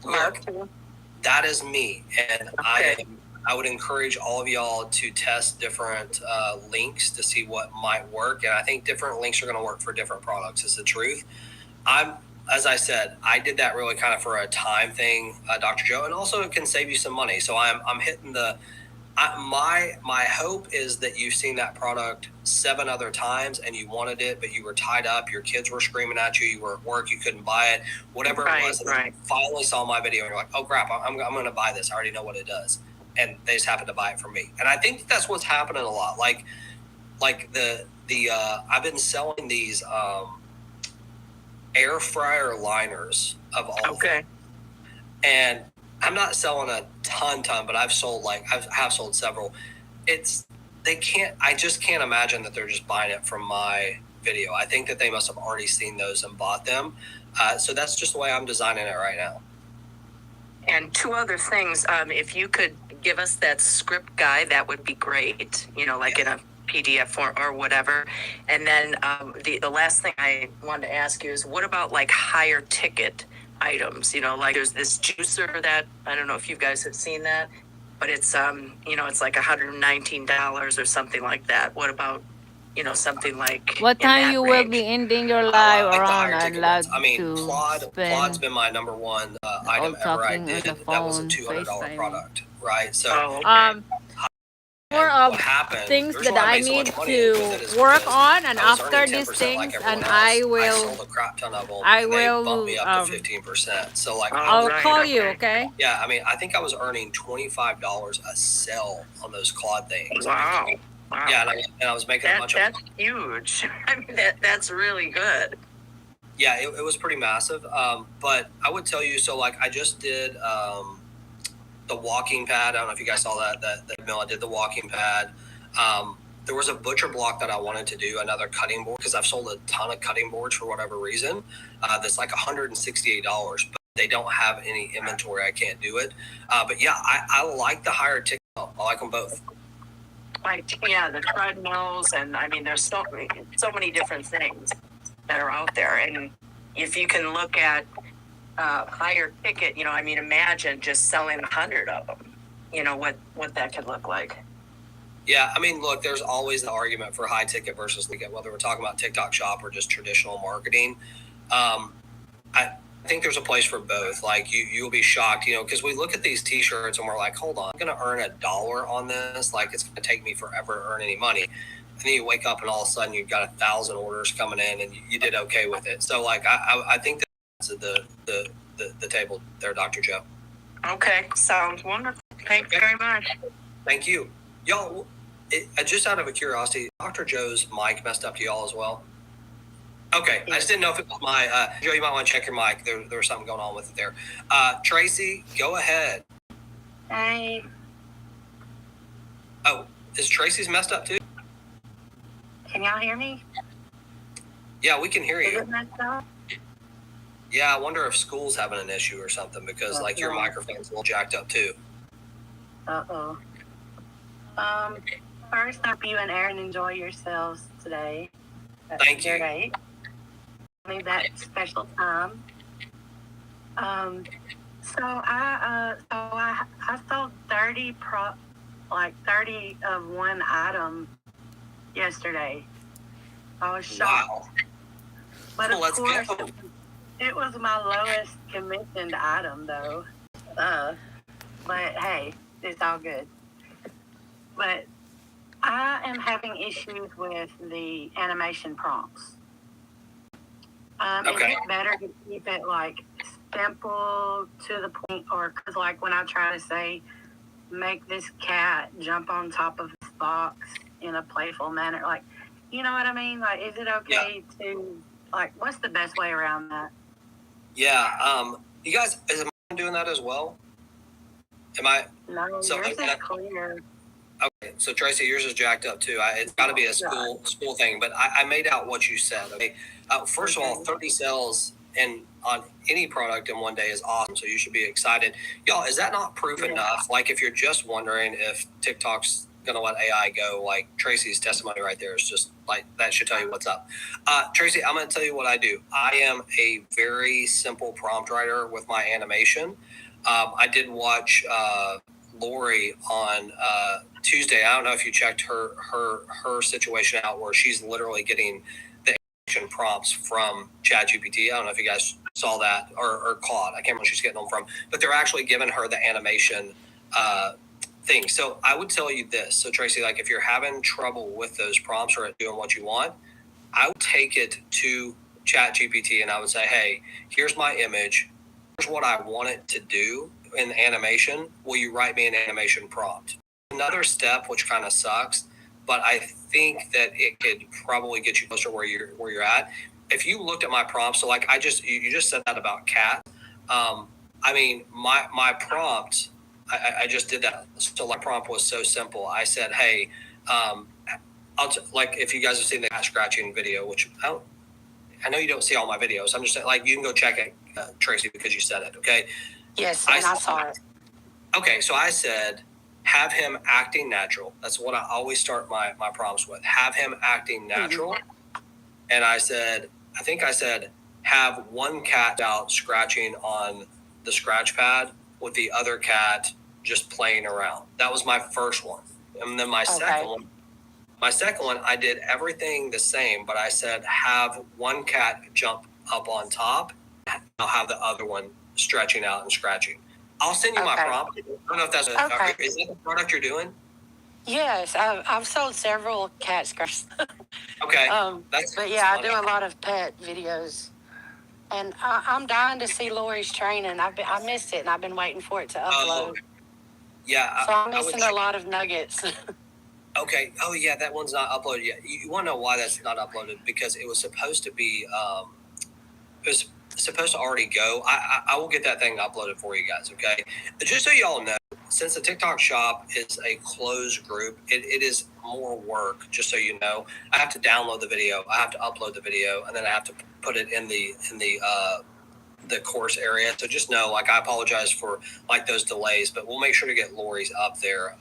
mark? That is me. And I would encourage all of y'all to test different links to see what might work. And I think different links are going to work for different products, is the truth. As I said, I did that really kind of for a time thing, Dr. Joe, and also it can save you some money. So I'm hitting my hope is that you've seen that product 7 other times and you wanted it, but you were tied up, your kids were screaming at you, you were at work, you couldn't buy it, whatever it was. And you finally saw my video and you're like, oh crap, I'm going to buy this. I already know what it does. And they just happened to buy it from me. And I think that's what's happening a lot. Like I've been selling these air fryer liners of all. Okay. And I'm not selling a ton, but I've sold sold several. I just can't imagine that they're just buying it from my video. I think that they must have already seen those and bought them. So that's just the way I'm designing it right now. And 2 other things, if you could give us that script guide, that would be great, in a PDF form or whatever. And then the last thing I wanted to ask you is, what about higher ticket items? There's this juicer that, I don't know if you guys have seen that, but it's it's like $119 or something like that. What about something like what time you will be ending your live around? I'd like Claude's been my number one item ever I did. That was a $200 product, right? So more of things that I need to work on, and after these things, and I will sold a crap ton of them. I and they will, bumped me up to 15%. So I'll call you, okay? Yeah, I mean, I think I was earning $25 a sell on those Claude things. Wow. Yeah, and I was making a bunch of. That's huge. I mean, that's really good. Yeah, it was pretty massive. But I would tell you, so I just did the walking pad. I don't know if you guys saw that mill. I did the walking pad. There was a butcher block that I wanted to do, another cutting board, because I've sold a ton of cutting boards for whatever reason. That's like $168, but they don't have any inventory. I can't do it. But yeah, I like the higher ticket. I like them both. The treadmills, and I mean, there's so many different things that are out there. And if you can look at higher ticket, imagine just selling 100 of them, what that could look like. Yeah, I mean, look, there's always the argument for high ticket versus whether we're talking about TikTok Shop or just traditional marketing. I think there's a place for both. You'll be shocked, because we look at these T-shirts and we're like, hold on, I'm going to earn $1 on this. It's going to take me forever to earn any money. And then you wake up and all of a sudden you've got 1,000 orders coming in and you did okay with it. So I think that's the table there, Dr. Joe. Okay, sounds wonderful. Thanks very much. Thank you. Y'all, just out of a curiosity, Dr. Joe's mic messed up to y'all as well? Okay, I just didn't know if it was my, Joe, you might want to check your mic. There was something going on with it there. Tracy, go ahead. Hi. Oh, is Tracy's messed up too? Can y'all hear me? Yeah, we can hear Is you. it messed up? Yeah, I wonder if school's having an issue or something because your microphone's a little jacked up too. Uh-oh. First, I hope you and Aaron enjoy yourselves today. Thank you. Great. Made that special time. So I sold 30 like 30 of one item yesterday. I was shocked. Wow. But Well, of course, go. it was my lowest commissioned item, though. But hey, it's all good. But I am having issues with the animation prompts. Is Okay. it better to keep it like simple to the point, or because like when I try to say, make this cat jump on top of this box in a playful manner, like, you know what I mean? Like, is it okay to, like, what's the best way around that? Yeah. You guys, is mine doing that as well? Am I? No, So, yours is clear. Okay, so Tracy, yours is jacked up too. It's got to be a school thing, but I made out what you said. Okay, first of all, 30 sales on any product in one day is awesome. So you should be excited, y'all. Is that not proof enough? Like, if you're just wondering if TikTok's gonna let AI go, like Tracy's testimony right there is just like that should tell you what's up. Tracy, I'm gonna tell you what I do. I am a very simple prompt writer with my animation. I did watch Lori on Tuesday. I don't know if you checked her situation out where she's literally getting the animation prompts from ChatGPT. I don't know if you guys saw that or caught. I can't remember where she's getting them from, but they're actually giving her the animation thing. So I would tell you this. So Tracy, like if you're having trouble with those prompts or doing what you want, I would take it to ChatGPT and I would say, hey, here's my image. Here's what I want it to do in animation. Will you write me an animation prompt? Another step, which kind of sucks, but I think that it could probably get you closer where you're at. If you looked at my prompts, so like you just said that about cat. I mean, my prompt, I just did that. So my prompt was so simple. I said, hey, like if you guys have seen the cat scratching video, which I know you don't see all my videos. I'm just saying, like, you can go check it, Tracy, because you said it. Okay. Yes, and I saw it. Okay, so I said, have him acting natural. That's what I always start my prompts with. Have him acting natural. Mm-hmm. And I think I said, have one cat out scratching on the scratch pad with the other cat just playing around. That was my first one. And then my second one, I did everything the same, but I said, have one cat jump up on top. I'll have the other one stretching out and scratching. I'll send you my prompt. I don't know if that's is that the product you're doing? Yes, I've sold several cat scratchers. Okay. But yeah, I do a lot of pet videos. And I'm dying to see Lori's training. I missed it, and I've been waiting for it to upload. Yeah. So I'm missing a lot of nuggets. Okay. Oh, yeah, that one's not uploaded yet. You want to know why that's not uploaded? Because it was supposed to be, it was supposed to already go. I will get that thing uploaded for you guys, okay? Just so y'all know, since the TikTok shop is a closed group, it is more work, just so you know. I have to download the video, I have to upload the video, and then I have to put it in the course area. So just know, like, I apologize for like those delays, but we'll make sure to get Lori's up there.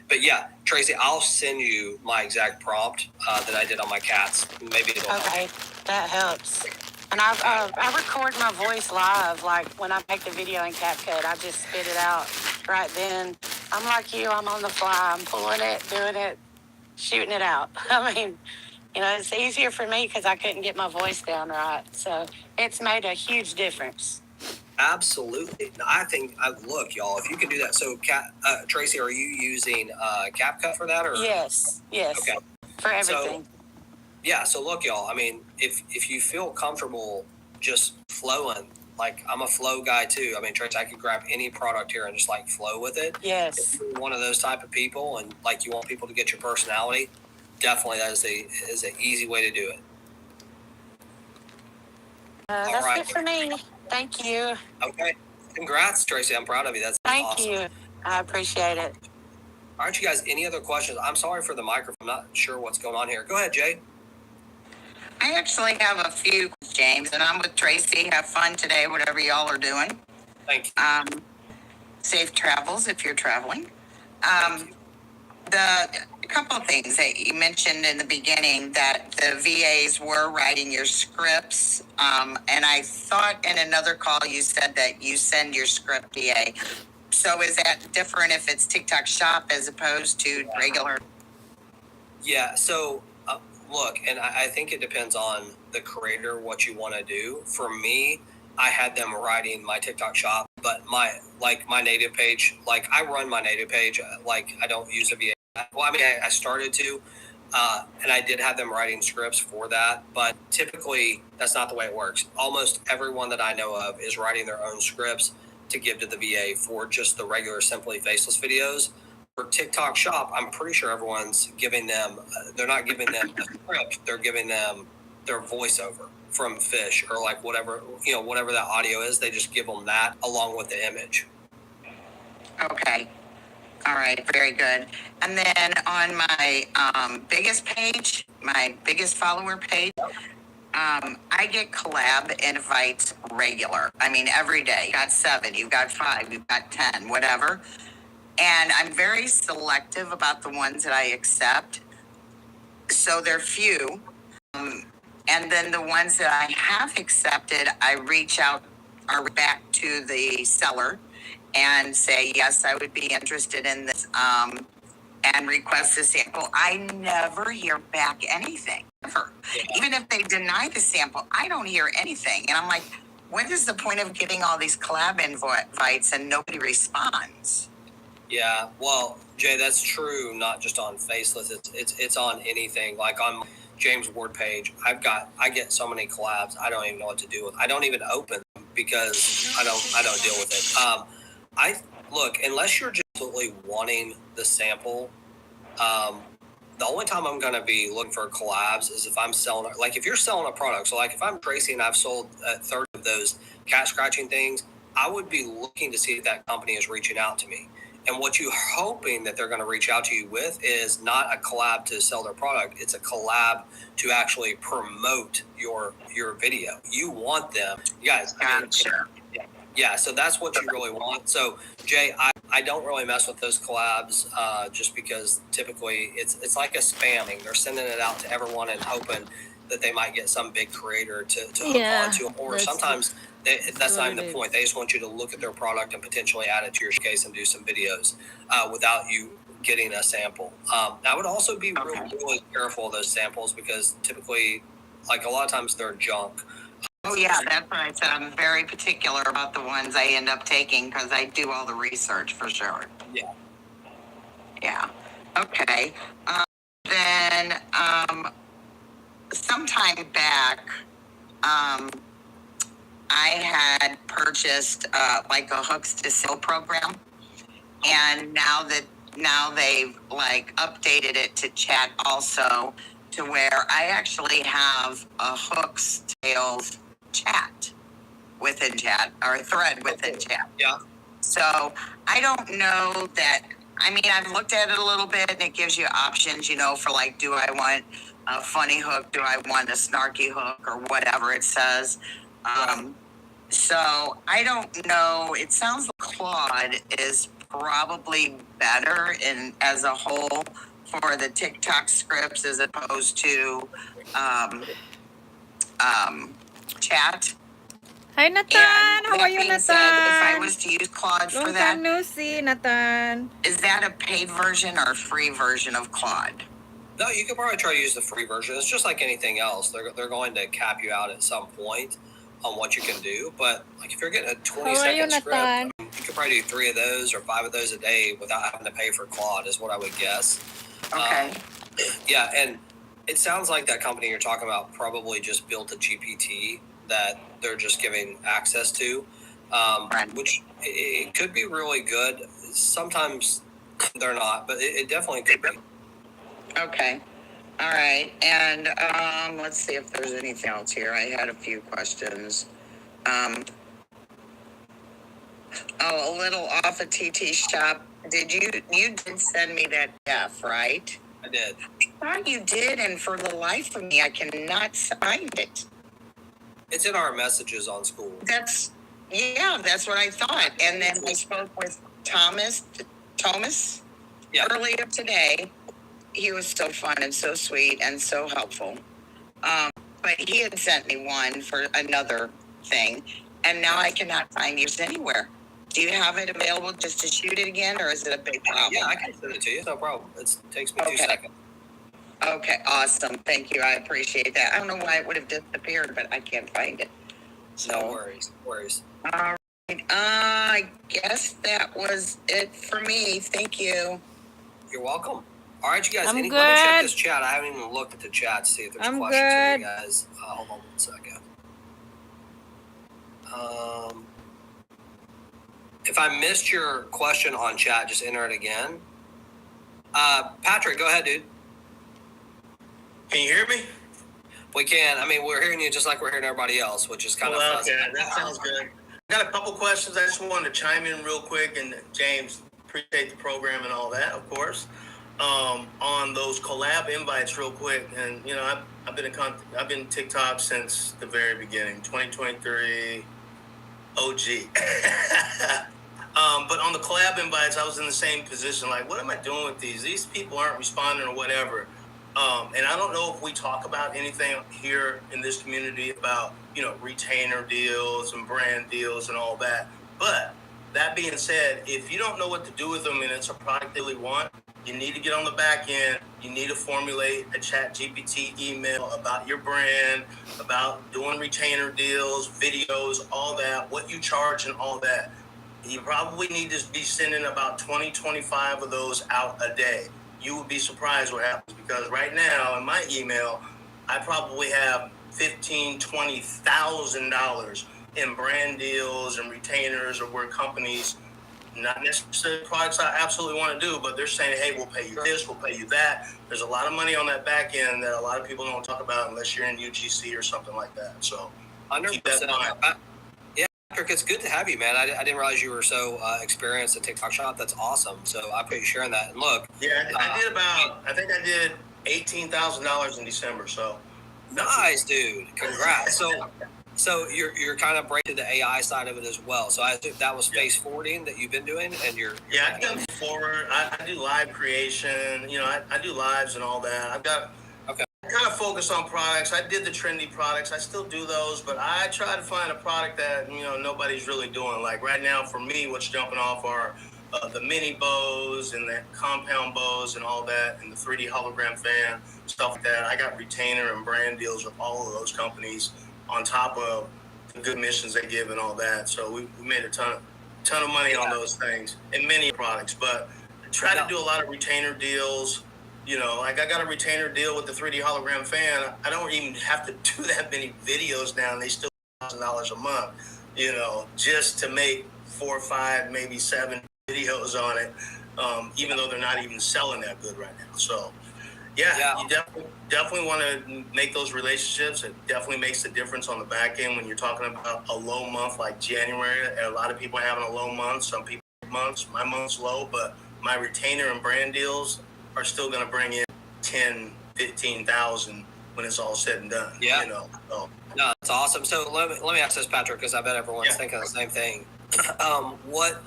But yeah, Tracy, I'll send you my exact prompt that I did on my cats. Maybe it'll help. That helps. And I record my voice live, like when I make the video in CapCut, I just spit it out right then. I'm like you, I'm on the fly, I'm pulling it, doing it, shooting it out. I mean, you know, it's easier for me because I couldn't get my voice down right. So it's made a huge difference. Absolutely. I think, look, y'all, if you can do that. So, Tracy, are you using CapCut for that? Or? Yes. Okay. For everything. So look, y'all, I mean, if you feel comfortable just flowing, like I'm a flow guy too. I mean, Tracy, I could grab any product here and just like flow with it. Yes. If you're one of those type of people and like you want people to get your personality, definitely that is an easy way to do it. That's it for me. Thank you. Okay. Congrats, Tracy. I'm proud of you. That's Thank awesome. you. I appreciate it. All right, you guys, any other questions? I'm sorry for the microphone. I'm not sure what's going on here. Go ahead, Jay. I actually have a few, James, and I'm with Tracy. Have fun today, whatever y'all are doing. Thank you. Safe travels if you're traveling. A couple of things that you mentioned in the beginning, that the VAs were writing your scripts, and I thought in another call you said that you send your script VA. So is that different if it's TikTok Shop as opposed to regular? Yeah. So look, and I think it depends on the creator what you want to do. For me, I had them writing my TikTok Shop, but my native page, like I run my native page, like I don't use a VA. Well, I mean, I started to, and I did have them writing scripts for that, but typically that's not the way it works. Almost everyone that I know of is writing their own scripts to give to the VA for just the regular Simply Faceless videos. For TikTok Shop, I'm pretty sure everyone's giving them, they're not giving them a script, they're giving them their voiceover from Fish or like whatever, whatever that audio is, they just give them that along with the image. Okay. All right, very good. And then on my biggest page, my biggest follower page, I get collab invites regular. I mean, every day. You got 7, you've got 5, you've got 10, whatever. And I'm very selective about the ones that I accept. So they're few. And then the ones that I have accepted, I reach out or back to the seller and say, yes, I would be interested in this, and request a sample. I never hear back anything, ever. Yeah. Even if they deny the sample, I don't hear anything. And I'm like, what is the point of getting all these collab invites and nobody responds? Yeah, well, Jay, that's true. Not just on Faceless. It's on anything. Like on James Ward page, I get so many collabs. I don't even know what to do with. I don't even open them because I don't deal with it. Look, unless you're just absolutely wanting the sample, the only time I'm going to be looking for collabs is if I'm selling, like if you're selling a product. So like if I'm Tracy and I've sold a third of those cat scratching things, I would be looking to see if that company is reaching out to me. And what you're hoping that they're going to reach out to you with is not a collab to sell their product. It's a collab to actually promote your video. You want them. You guys. Gotcha. Yeah, so that's what you really want. So, Jay, I don't really mess with those collabs just because typically it's like a spamming. They're sending it out to everyone and hoping that they might get some big creator to hook onto them. Or sometimes that's not even the point. They just want you to look at their product and potentially add it to your case and do some videos without you getting a sample. I would also be really careful of those samples because typically, like a lot of times they're junk. Oh, yeah, that's what I said. I'm very particular about the ones I end up taking because I do all the research for sure. Yeah. Yeah. Okay. Then sometime back, I had purchased like a hooks to sale program. And now they've like updated it to chat also to where I actually have a hooks tails chat within chat or thread within chat. Yeah. So I don't know that. I mean, I've looked at it a little bit and it gives you options, for like, do I want a funny hook? Do I want a snarky hook or whatever it says? So I don't know. It sounds like Claude is probably better as a whole for the TikTok scripts as opposed to chat. Hi, Nathan. How are you, Nathan? Said, if I was to use Claude for that, no see, Nathan. Is that a paid version or a free version of Claude? No, you could probably try to use the free version. It's just like anything else. They're going to cap you out at some point on what you can do. But like if you're getting a 20-second script, you could probably do 3 of those or 5 of those a day without having to pay for Claude is what I would guess. Okay. Yeah, and it sounds like that company you're talking about probably just built a GPT that they're just giving access to, which it could be really good. Sometimes they're not, but it definitely could be. Okay. All right. And let's see if there's anything else here. I had a few questions. A little off of TT Shop. You did send me that F, right? I did. I thought you did, and for the life of me, I cannot find it. It's in our messages on school. That's what I thought. And then I spoke with Thomas earlier today. He was so fun and so sweet and so helpful. But he had sent me one for another thing, and now I cannot find yours anywhere. Do you have it available just to shoot it again, or is it a big problem? Yeah, I can send it to you. No problem. It takes me 2 seconds. Okay, awesome. Thank you. I appreciate that. I don't know why it would have disappeared, but I can't find it. So, no worries. No worries. All right. I guess that was it for me. Thank you. You're welcome. All right, you guys. I'm Let me good. check this chat. I haven't even looked at the chat to see if there's I'm questions here, you good. guys. Hold on 1 second. If I missed your question on chat, just enter it again. Patrick, go ahead, dude. Can you hear me? We can. I mean, we're hearing you just like we're hearing everybody else, which is kind of fuzzy. Okay, that sounds good. I got a couple questions. I just wanted to chime in real quick, and James, appreciate the program and all that, of course. On those collab invites, real quick, and you know, I've been TikTok since the very beginning, 2023 OG. But on the collab invites, I was in the same position. Like, what am I doing with these? These people aren't responding or whatever. And I don't know if we talk about anything here in this community about, you know, retainer deals and brand deals and all that. But that being said, if you don't know what to do with them and it's a product they really want, you need to get on the back end. You need to formulate a ChatGPT email about your brand, about doing retainer deals, videos, all that, what you charge and all that. You probably need to be sending about 20, 25 of those out a day. You would be surprised what happens, because right now in my email, I probably have $15,000, $20,000 in brand deals and retainers, or where companies, not necessarily products I absolutely want to do, but they're saying, hey, we'll pay you this, we'll pay you that. There's a lot of money on that back end that a lot of people don't talk about unless you're in UGC or something like that. So 100%. keep that in mind. Yeah, Patrick, it's good to have you, man. I didn't realize you were so experienced at TikTok Shop. That's awesome. So I appreciate you sharing that. And look, yeah, I think I did $18,000 in December. So nice, dude. Congrats. So you're kind of breaking the AI side of it as well. So I think that was face forwarding that you've been doing, and you're yeah, I've done forward. I do live creation. You know, I do lives and all that. I've got kind of focus on products. I did the trendy products. I still do those, but I try to find a product that, you know, nobody's really doing. Like right now, for me, what's jumping off are the mini bows and the compound bows and all that, and the 3D hologram fan, stuff like that. I got retainer and brand deals with all of those companies on top of the good missions they give and all that. So we made a ton of money on those things and many products, but try to do a lot of retainer deals. You know, like I got a retainer deal with the 3D hologram fan. I don't even have to do that many videos now, and they still $1,000 a month, you know, just to make 4 or 5, maybe 7 videos on it, even though they're not even selling that good right now. So yeah. You definitely want to make those relationships. It definitely makes a difference on the back end when you're talking about a low month like January. A lot of people are having a low month. Some people months. My month's low, but my retainer and brand deals are still going to bring in 10, 15,000 when it's all said and done. Yeah. You know. So. No, it's awesome. So let me ask this, Patrick, because I bet everyone's thinking the same thing. What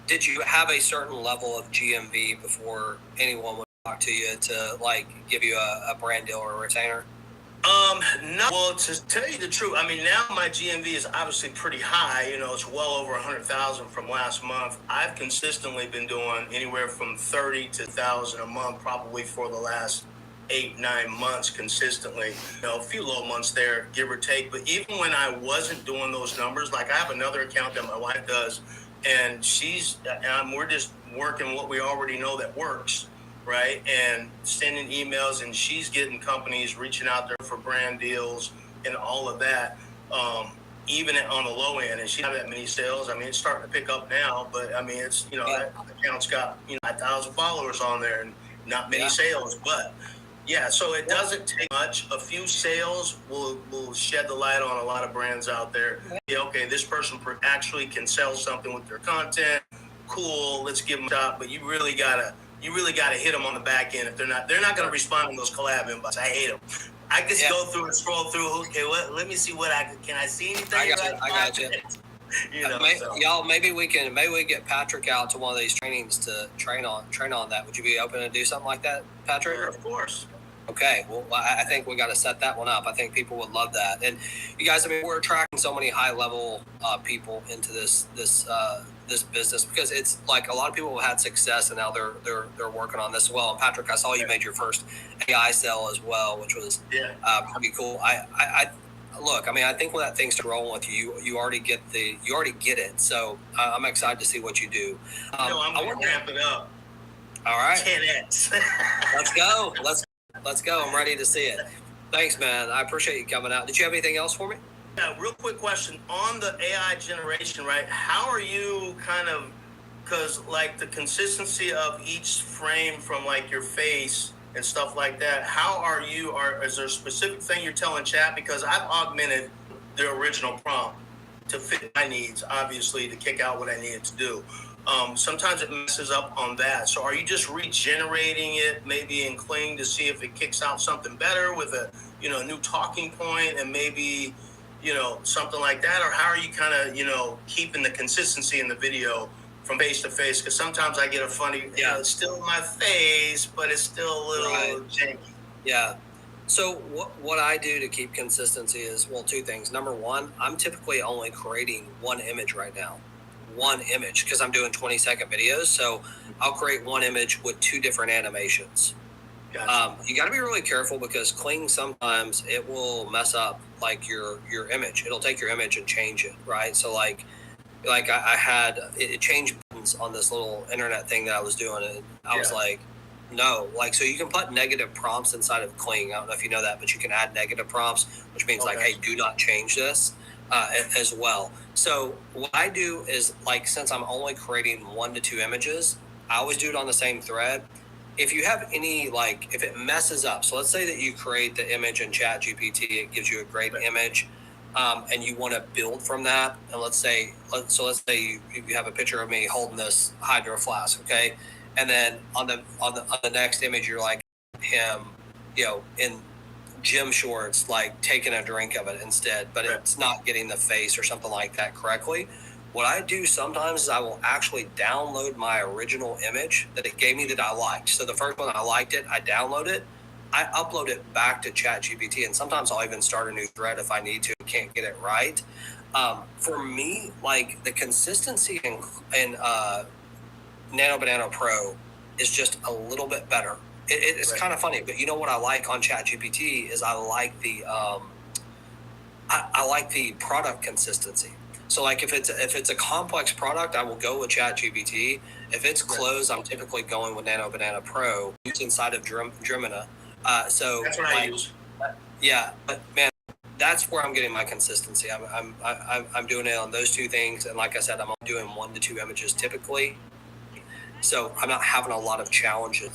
did you have a certain level of GMV before anyone would talk to you to like give you a brand deal or a retainer? No. Well, to tell you the truth, I mean, now my GMV is obviously pretty high. You know, it's well over 100,000 from last month. I've consistently been doing anywhere from 30 to 1,000 a month, probably for the last 8-9 months consistently. You know, a few low months there, give or take. But even when I wasn't doing those numbers, like I have another account that my wife does, and we're just working what we already know that works. Right, and sending emails, and she's getting companies reaching out there for brand deals and all of that, even on the low end. And she doesn't have that many sales. I mean, it's starting to pick up now, but I mean, it's, you know, that account's got, you know, 1,000 followers on there and not many sales. But yeah, so it doesn't take much. A few sales will shed the light on a lot of brands out there. Yeah, okay, this person actually can sell something with their content. Cool, let's give them a shot. But you really gotta hit them on the back end. If they're not going to respond to those collab inbox. I hate them. I just go through and scroll through. Okay, let me see what can I see anything? I got you. You know, y'all, maybe we get Patrick out to one of these trainings to train on that. Would you be open to do something like that, Patrick? Sure, of course. Okay, well, I think we got to set that one up. I think people would love that. And you guys, I mean, we're attracting so many high level people into this business because it's like a lot of people have had success and now they're working on this as well. And Patrick, I saw you made your first AI sale as well, which was pretty cool. I look, I mean, I think when that thing's rolling with you, you already get it. So I'm excited to see what you do. I'm going to ramp it up. All right, 10x. Let's go. I'm ready to see it. Thanks, man. I appreciate you coming out. Did you have anything else for me? Yeah, real quick question on the AI generation, right? How are you kind of, because like the consistency of each frame from like your face and stuff like that, how are you, is there a specific thing you're telling chat? Because I've augmented the original prompt to fit my needs, obviously, to kick out what I needed to do. Sometimes it messes up on that. So are you just regenerating it, maybe in Kling to see if it kicks out something better with a, new talking point and maybe, something like that? Or how are you kind of, keeping the consistency in the video from face to face? Because sometimes I get a funny, it's still my face, but it's still a little janky. Yeah. So what I do to keep consistency is, well, two things. Number one, I'm typically only creating one image right now. One image because I'm doing 20-second videos. So I'll create one image with two different animations. Gotcha. You got to be really careful because Kling sometimes it will mess up like your image. It'll take your image and change it, right? So like I had it changed buttons on this little internet thing that I was doing, and I was like, no, like, so you can put negative prompts inside of Kling. I don't know if you know that, but you can add negative prompts, which means like, hey, do not change this. As well. So what I do is, like, since I'm only creating 1 to 2 images, I always do it on the same thread. If you have any, like, if it messes up, so let's say that you create the image in ChatGPT, it gives you a great image, and you want to build from that. And let's say you have a picture of me holding this hydro flask, okay? And then on the next image, you're like him, in gym shorts, like taking a drink of it instead, but it's not getting the face or something like that correctly. What I do sometimes is I will actually download my original image that it gave me that I liked. So the first one I liked it, I download it, I upload it back to ChatGPT, and sometimes I'll even start a new thread if I need to and can't get it right. For me, like the consistency in Nano Banana Pro is just a little bit better. It's kind of funny, but you know what I like on ChatGPT is I like the I like the product consistency. So like if it's a complex product, I will go with ChatGPT. If it's closed, I'm typically going with Nano Banana Pro. It's inside of Drimina. So that's what I use. Yeah, but man, that's where I'm getting my consistency. I'm doing it on those two things, and like I said, I'm only doing 1 to 2 images typically. So I'm not having a lot of challenges.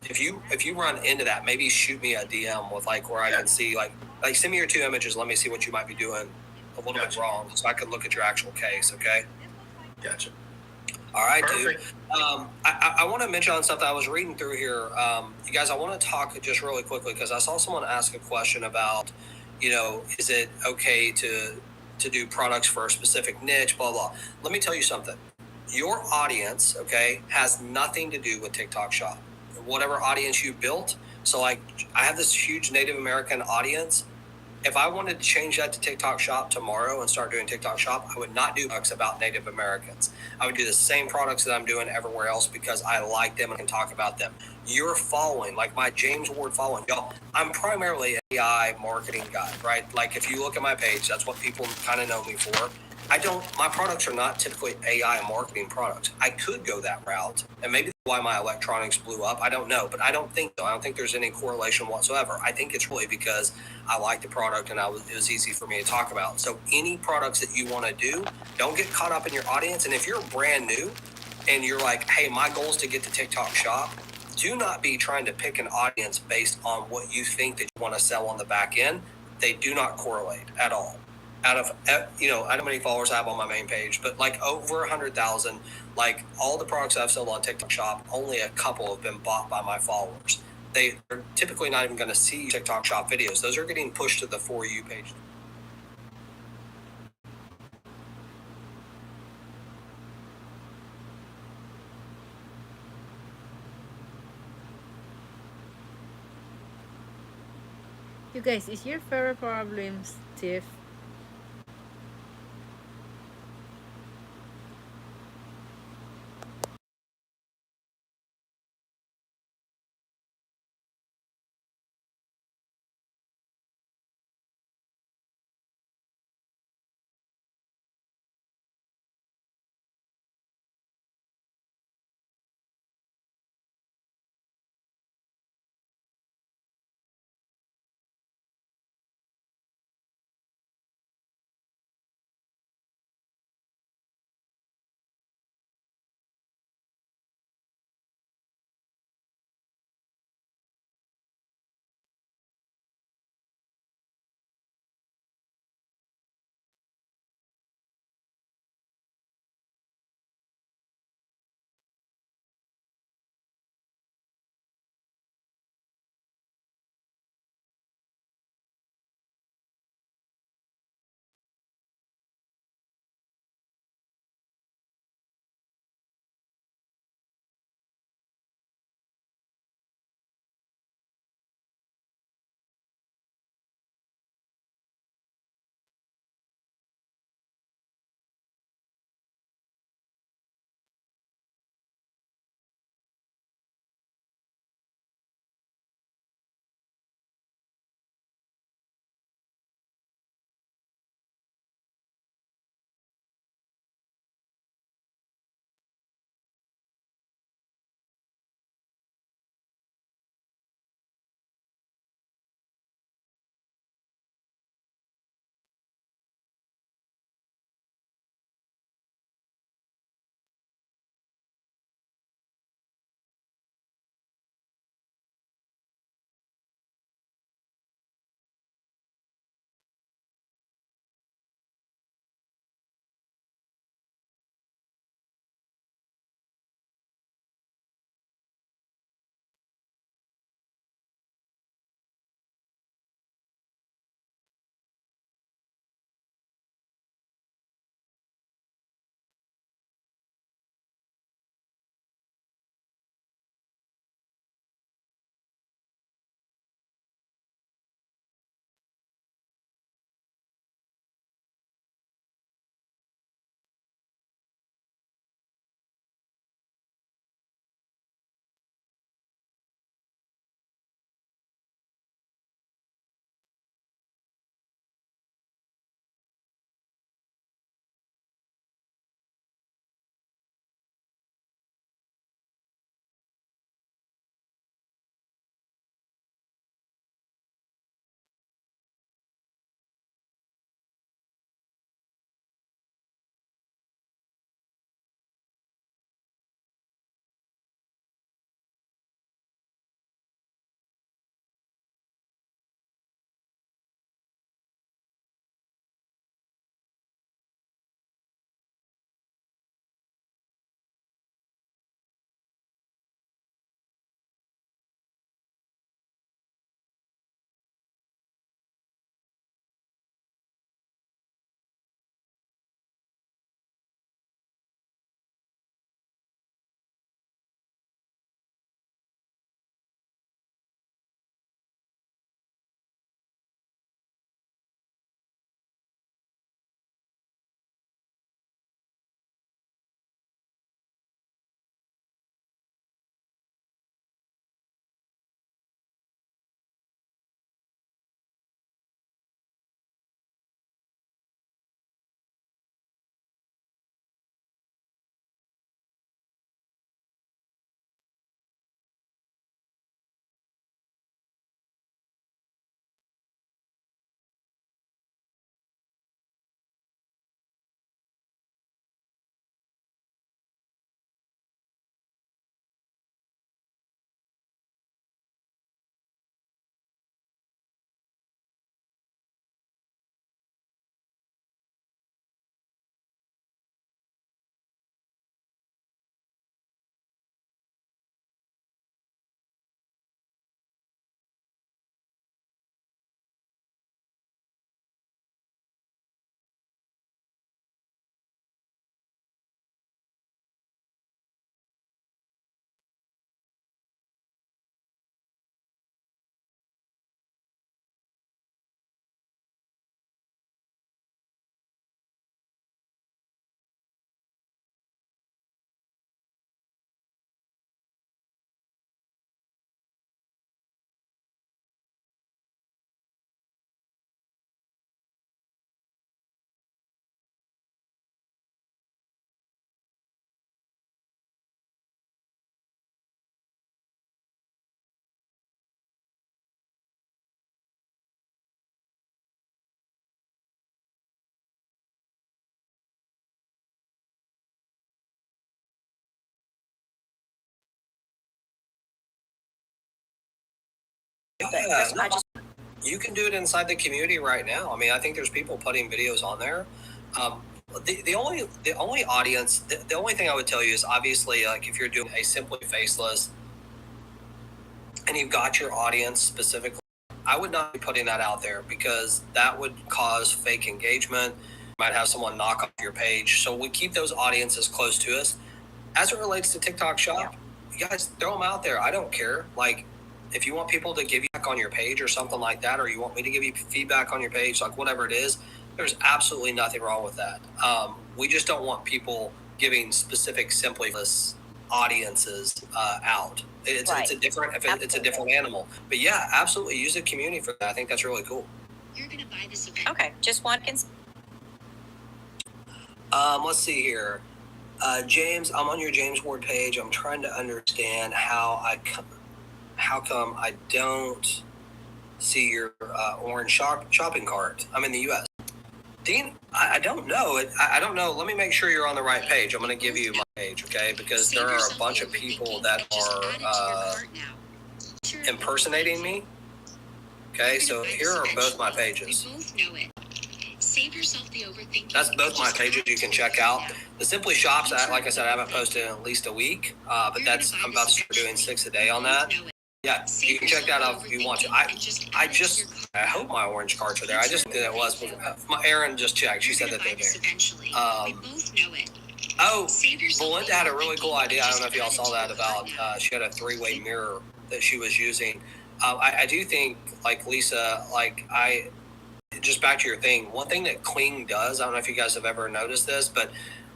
If you run into that, maybe shoot me a DM with like where I can see like send me your 2 images. Let me see what you might be doing a little bit wrong, so I can look at your actual case. Okay. Gotcha. All right, dude. I want to mention on something I was reading through here. You guys, I want to talk just really quickly because I saw someone ask a question about, is it okay to do products for a specific niche? Blah blah. Let me tell you something. Your audience, okay, has nothing to do with TikTok Shop. Whatever audience you built. So like I have this huge Native American audience. If I wanted to change that to TikTok Shop tomorrow and start doing TikTok Shop, I would not do products about Native Americans. I would do the same products that I'm doing everywhere else because I like them and can talk about them. Your following, like my James Ward following, y'all, I'm primarily an AI marketing guy, right? Like if you look at my page, that's what people kind of know me for. My products are not typically AI marketing products. I could go that route, and maybe that's why my electronics blew up. I don't know, but I don't think so. I don't think there's any correlation whatsoever. I think it's really because I like the product and it was easy for me to talk about. So any products that you want to do, don't get caught up in your audience. And if you're brand new and you're like, hey, my goal is to get to TikTok Shop, do not be trying to pick an audience based on what you think that you want to sell on the back end. They do not correlate at all. Out of, I don't know how many followers I have on my main page, but like over 100,000, like all the products I've sold on TikTok Shop, only a couple have been bought by my followers. They're typically not even going to see TikTok Shop videos. Those are getting pushed to the For You page. You guys, is your fur problem stiff? but Yeah, I just you can do it inside the community right now. I mean, I think there's people putting videos on there. The only audience, the only thing I would tell you is obviously like if you're doing a simply faceless and you've got your audience specifically, I would not be putting that out there because that would cause fake engagement. You might have someone knock off your page. So we keep those audiences close to us. As it relates to TikTok Shop, you guys throw them out there. I don't care. Like, if you want people to give you back on your page or something like that, or you want me to give you feedback on your page, like whatever it is, there's absolutely nothing wrong with that. We just don't want people giving specific simply audiences out. It's a different it's a different animal. But yeah, absolutely use the community for that. I think that's really cool. You're gonna buy this event. Okay, just one. Let's see here. James, I'm on your James Ward page. I'm trying to understand how come I don't see your orange shopping cart. I'm in the U.S. Dean, I don't know. I don't know. Let me make sure you're on the right page. I'm going to give you my page, okay? Because there are a bunch of people that are impersonating me. Okay, so here are both my pages. Save yourself the overthinking. That's both my pages you can check out. The Simply Shops, like I said, I haven't posted in at least a week, but I'm about to start doing 6 a day on that. Yeah, you can check that out if you want to. I hope my orange cards are there. I just did it was. My Erin just checked. She said that they're there. Oh, Belinda had a really cool idea. I don't know if y'all saw that about, she had a 3-way mirror that she was using. I do think, like Lisa, just back to your thing, one thing that Kling does, I don't know if you guys have ever noticed this, but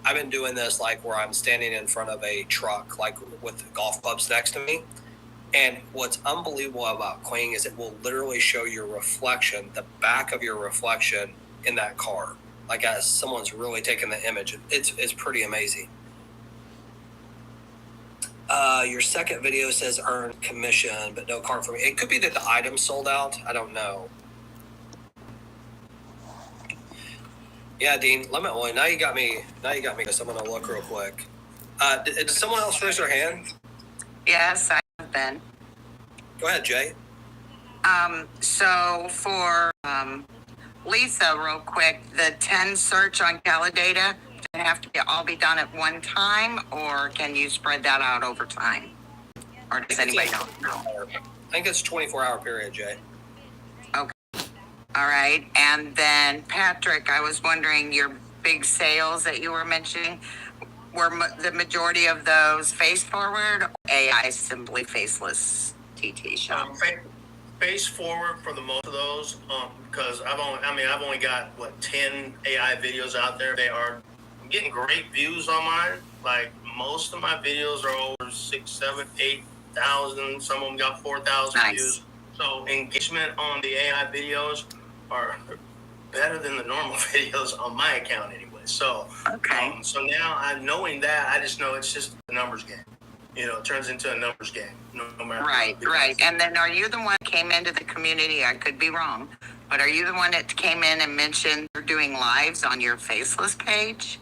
I've been doing this like where I'm standing in front of a truck, like with golf clubs next to me. And what's unbelievable about Kling is it will literally show your reflection, the back of your reflection in that car. Like as someone's really taken the image. It's pretty amazing. Your second video says earn commission, but no card for me. It could be that the item sold out. I don't know. Yeah, Dean. Now you got me. Because I'm gonna look real quick. Did someone else raise their hand? Yes, I have been. Go ahead, Jay. So for Lisa, real quick, the 10 search on Calidata, does it have to all be done at one time, or can you spread that out over time? Or does anybody know? I think it's a 24-hour period, Jay. Okay. All right. And then, Patrick, I was wondering, your big sales that you were mentioning, were the majority of those face forward or AI simply faceless TT shop? Face forward for the most of those, because I've only got 10 AI videos out there. I'm getting great views on mine. Like most of my videos are over 6, 7, 8,000. Some of them got 4,000 views. So engagement on the AI videos are better than the normal videos on my account anyway. So, so now knowing that, I just know it's just a numbers game. It turns into a numbers game, no matter what. Right. And then are you the one that came into the community? I could be wrong, but are you the one that came in and mentioned you're doing lives on your faceless page?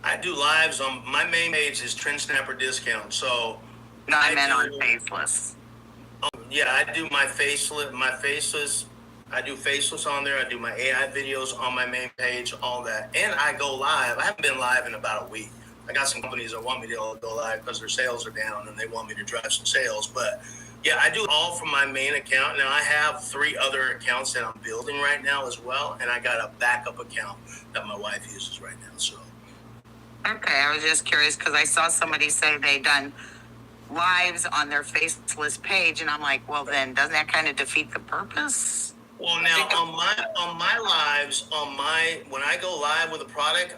I do lives on my main page is Trend Snapper Discount. So, no, I meant on faceless. Yeah, I do my faceless. I do faceless on there. I do my AI videos on my main page, all that. And I go live. I haven't been live in about a week. I got some companies that want me to go live because their sales are down and they want me to drive some sales. But yeah, I do all from my main account. Now I have 3 other accounts that I'm building right now as well. And I got a backup account that my wife uses right now. So. Okay, I was just curious because I saw somebody say they done lives on their faceless page. And I'm like, well, then doesn't that kind of defeat the purpose? Well, now on my lives, when I go live with a product,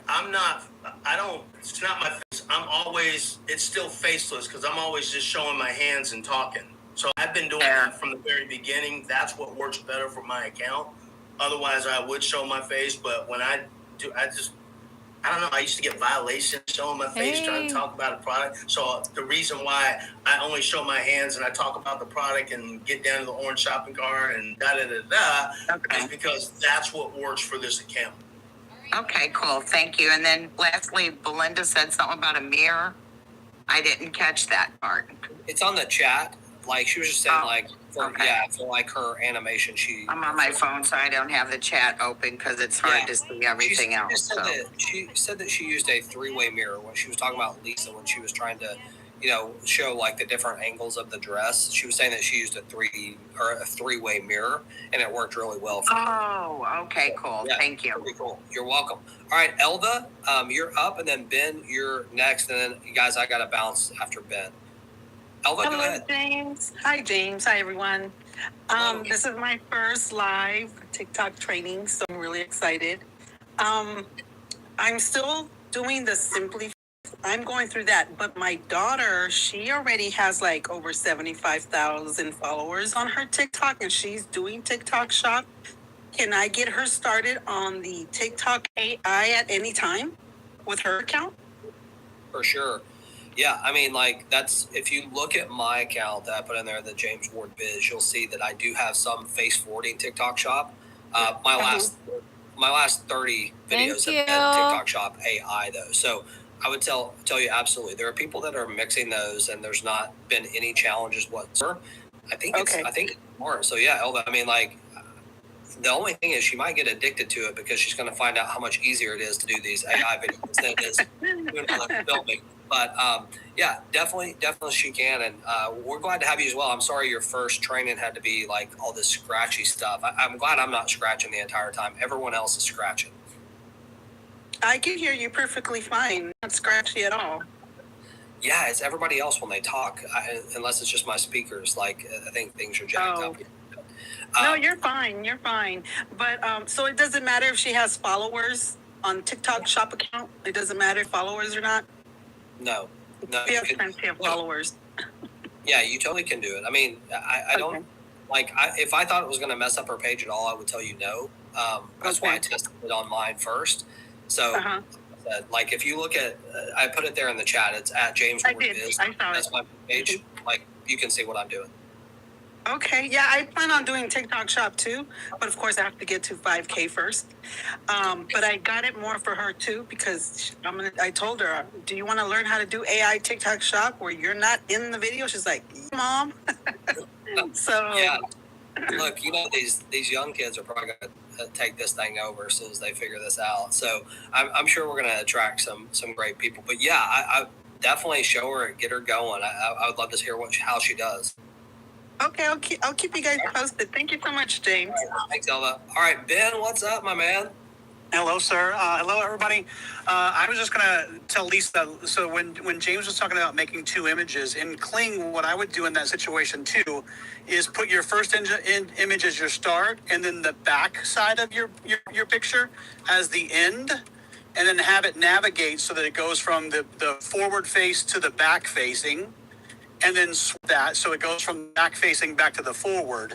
it's not my face. It's still faceless because I'm always just showing my hands and talking. So I've been doing that from the very beginning. That's what works better for my account. Otherwise, I would show my face, but when I do, I don't know. I used to get violations showing my face trying to talk about a product. So the reason why I only show my hands and I talk about the product and get down to the orange shopping cart and is because that's what works for this account. Okay, cool. Thank you. And then lastly, Belinda said something about a mirror. I didn't catch that part. It's on the chat. Like she was just saying, like for okay. for like her animation, I'm on my phone, so I don't have the chat open because it's hard Yeah. to see everything else. So. She said that she used a three-way mirror when she was talking about Lisa when she was trying to, show like the different angles of the dress. She was saying that she used a three-way mirror, and it worked really well for her. Oh, okay, cool. Yeah, Thank you. pretty cool. You're welcome. All right, Elva, you're up, and then Ben, you're next, and then you guys, I got to bounce after Ben. Elva, go ahead. James. Hi, James. Hi, everyone. This is my first live TikTok training, so I'm really excited. I'm still doing the Simply. I'm going through that, but my daughter, she already has like over 75,000 followers on her TikTok, and she's doing TikTok Shop. Can I get her started on the TikTok AI at any time with her account? For sure. Yeah, I mean, like that's if you look at my account that I put in there, the James Ward Biz, you'll see that I do have some face forwarding TikTok Shop. My last 30 videos have been TikTok Shop AI though. So I would tell you absolutely, there are people that are mixing those, and there's not been any challenges whatsoever. I think it's smart. So yeah, Elva, I mean, like the only thing is she might get addicted to it because she's going to find out how much easier it is to do these AI videos than it is doing other filming. But yeah, definitely she can, and we're glad to have you as well. I'm sorry your first training had to be like all this scratchy stuff. I'm glad I'm not scratching the entire time. Everyone else is scratching. I can hear you perfectly fine. Not scratchy at all. Yeah, it's everybody else when they talk, unless it's just my speakers. Like I think things are jacked up. No, you're fine. You're fine. But so it doesn't matter if she has followers on TikTok Shop account. It doesn't matter if followers or not. No. She has plenty of followers. Yeah, you totally can do it. I mean, I don't like. If I thought it was going to mess up her page at all, I would tell you no. That's why I tested it on mine first. So, like, if you look at, I put it there in the chat. It's at James Ward Biz. I saw That's my page. Like, you can see what I'm doing. Okay, yeah, I plan on doing TikTok Shop too, but of course I have to get to 5K first. But I got it more for her too because I told her, do you want to learn how to do AI TikTok Shop where you're not in the video? She's like, Mom. So yeah, look, these young kids are probably going to take this thing over as soon as they figure this out. So I'm sure we're going to attract some great people. But yeah, I definitely show her and get her going. I would love to hear how she does. Okay, I'll keep you guys posted. Thank you so much, James. Thanks, Elva. All right, Ben, what's up, my man? Hello, sir. Hello, everybody. I was just going to tell Lisa, so when James was talking about making two images, in Kling, what I would do in that situation, too, is put your first image as your start, and then the back side of your picture as the end, and then have it navigate so that it goes from the forward face to the back facing, and then that so it goes from back facing back to the forward,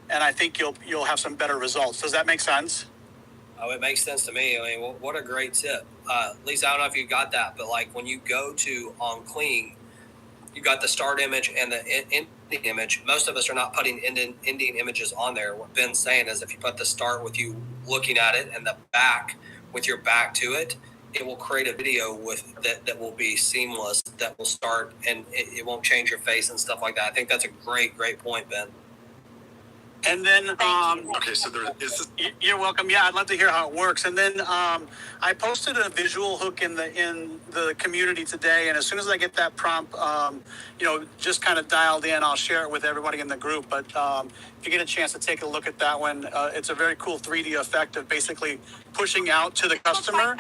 and I think you'll have some better results. Does that make sense? Oh, it makes sense to me. I mean, what a great tip. Lisa, I don't know if you got that, but like when you go to on Kling, you got the start image and the ending image. Most of us are not putting ending images on there. What Ben's saying is if you put the start with you looking at it and the back with your back to it, it will create a video with that will be seamless, that will start and it won't change your face and stuff like that. I think that's a great point, Ben. And then, okay, so there is. You're welcome. Yeah, I'd love to hear how it works. And then, I posted a visual hook in the community today, and as soon as I get that prompt, just kind of dialed in, I'll share it with everybody in the group. But if you get a chance to take a look at that one, it's a very cool 3D effect of basically pushing out to the customer.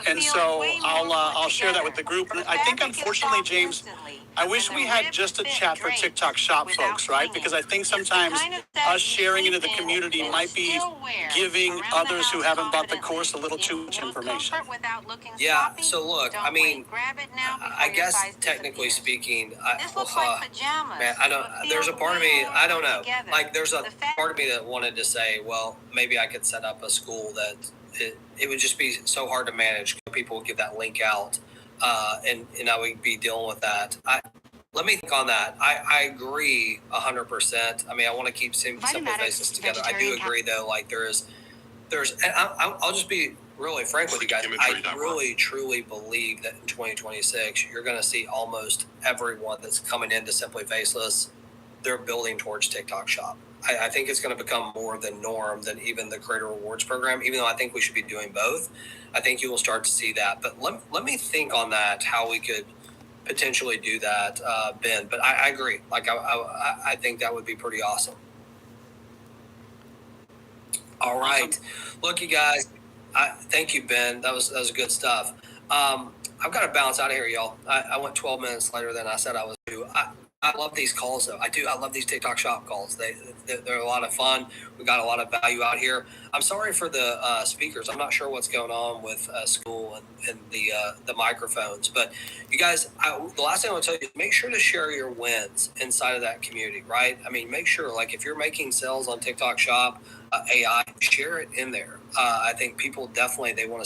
And so I'll share that with the group. And I think, unfortunately, James, I wish we had just a chat for TikTok Shop folks, right? Because I think sometimes us sharing into the community might be giving others who haven't bought the course a little too much information. Yeah, so look, I mean, I guess technically speaking, there's a part of me, I don't know. Like, there's a part of me that wanted to say, well, maybe I could set up a school that it would just be so hard to manage. People would give that link out. And I would be dealing with that. Let me think on that. I agree 100%. I mean, I want to keep simple faces together. I do agree though. Like there's, and I'll just be really frank with you guys, I really truly believe that in 2026, you're going to see almost everyone that's coming into Simply Faceless, they're building towards TikTok Shop. I think it's going to become more the norm than even the Creator Rewards program, even though I think we should be doing both. I think you will start to see that. But let me think on that, how we could potentially do that, Ben. But I agree. Like, I think that would be pretty awesome. All right. Awesome. Look, you guys, thank you, Ben. That was good stuff. I've got to bounce out of here, y'all. I went 12 minutes later than I said I was due. I love these calls, though. I do. I love these TikTok Shop calls. They're a lot of fun. We got a lot of value out here. I'm sorry for the speakers. I'm not sure what's going on with school and the microphones. But you guys, the last thing I want to tell you is make sure to share your wins inside of that community, right? I mean, make sure, like, if you're making sales on TikTok Shop, AI, share it in there. I think people definitely, they want to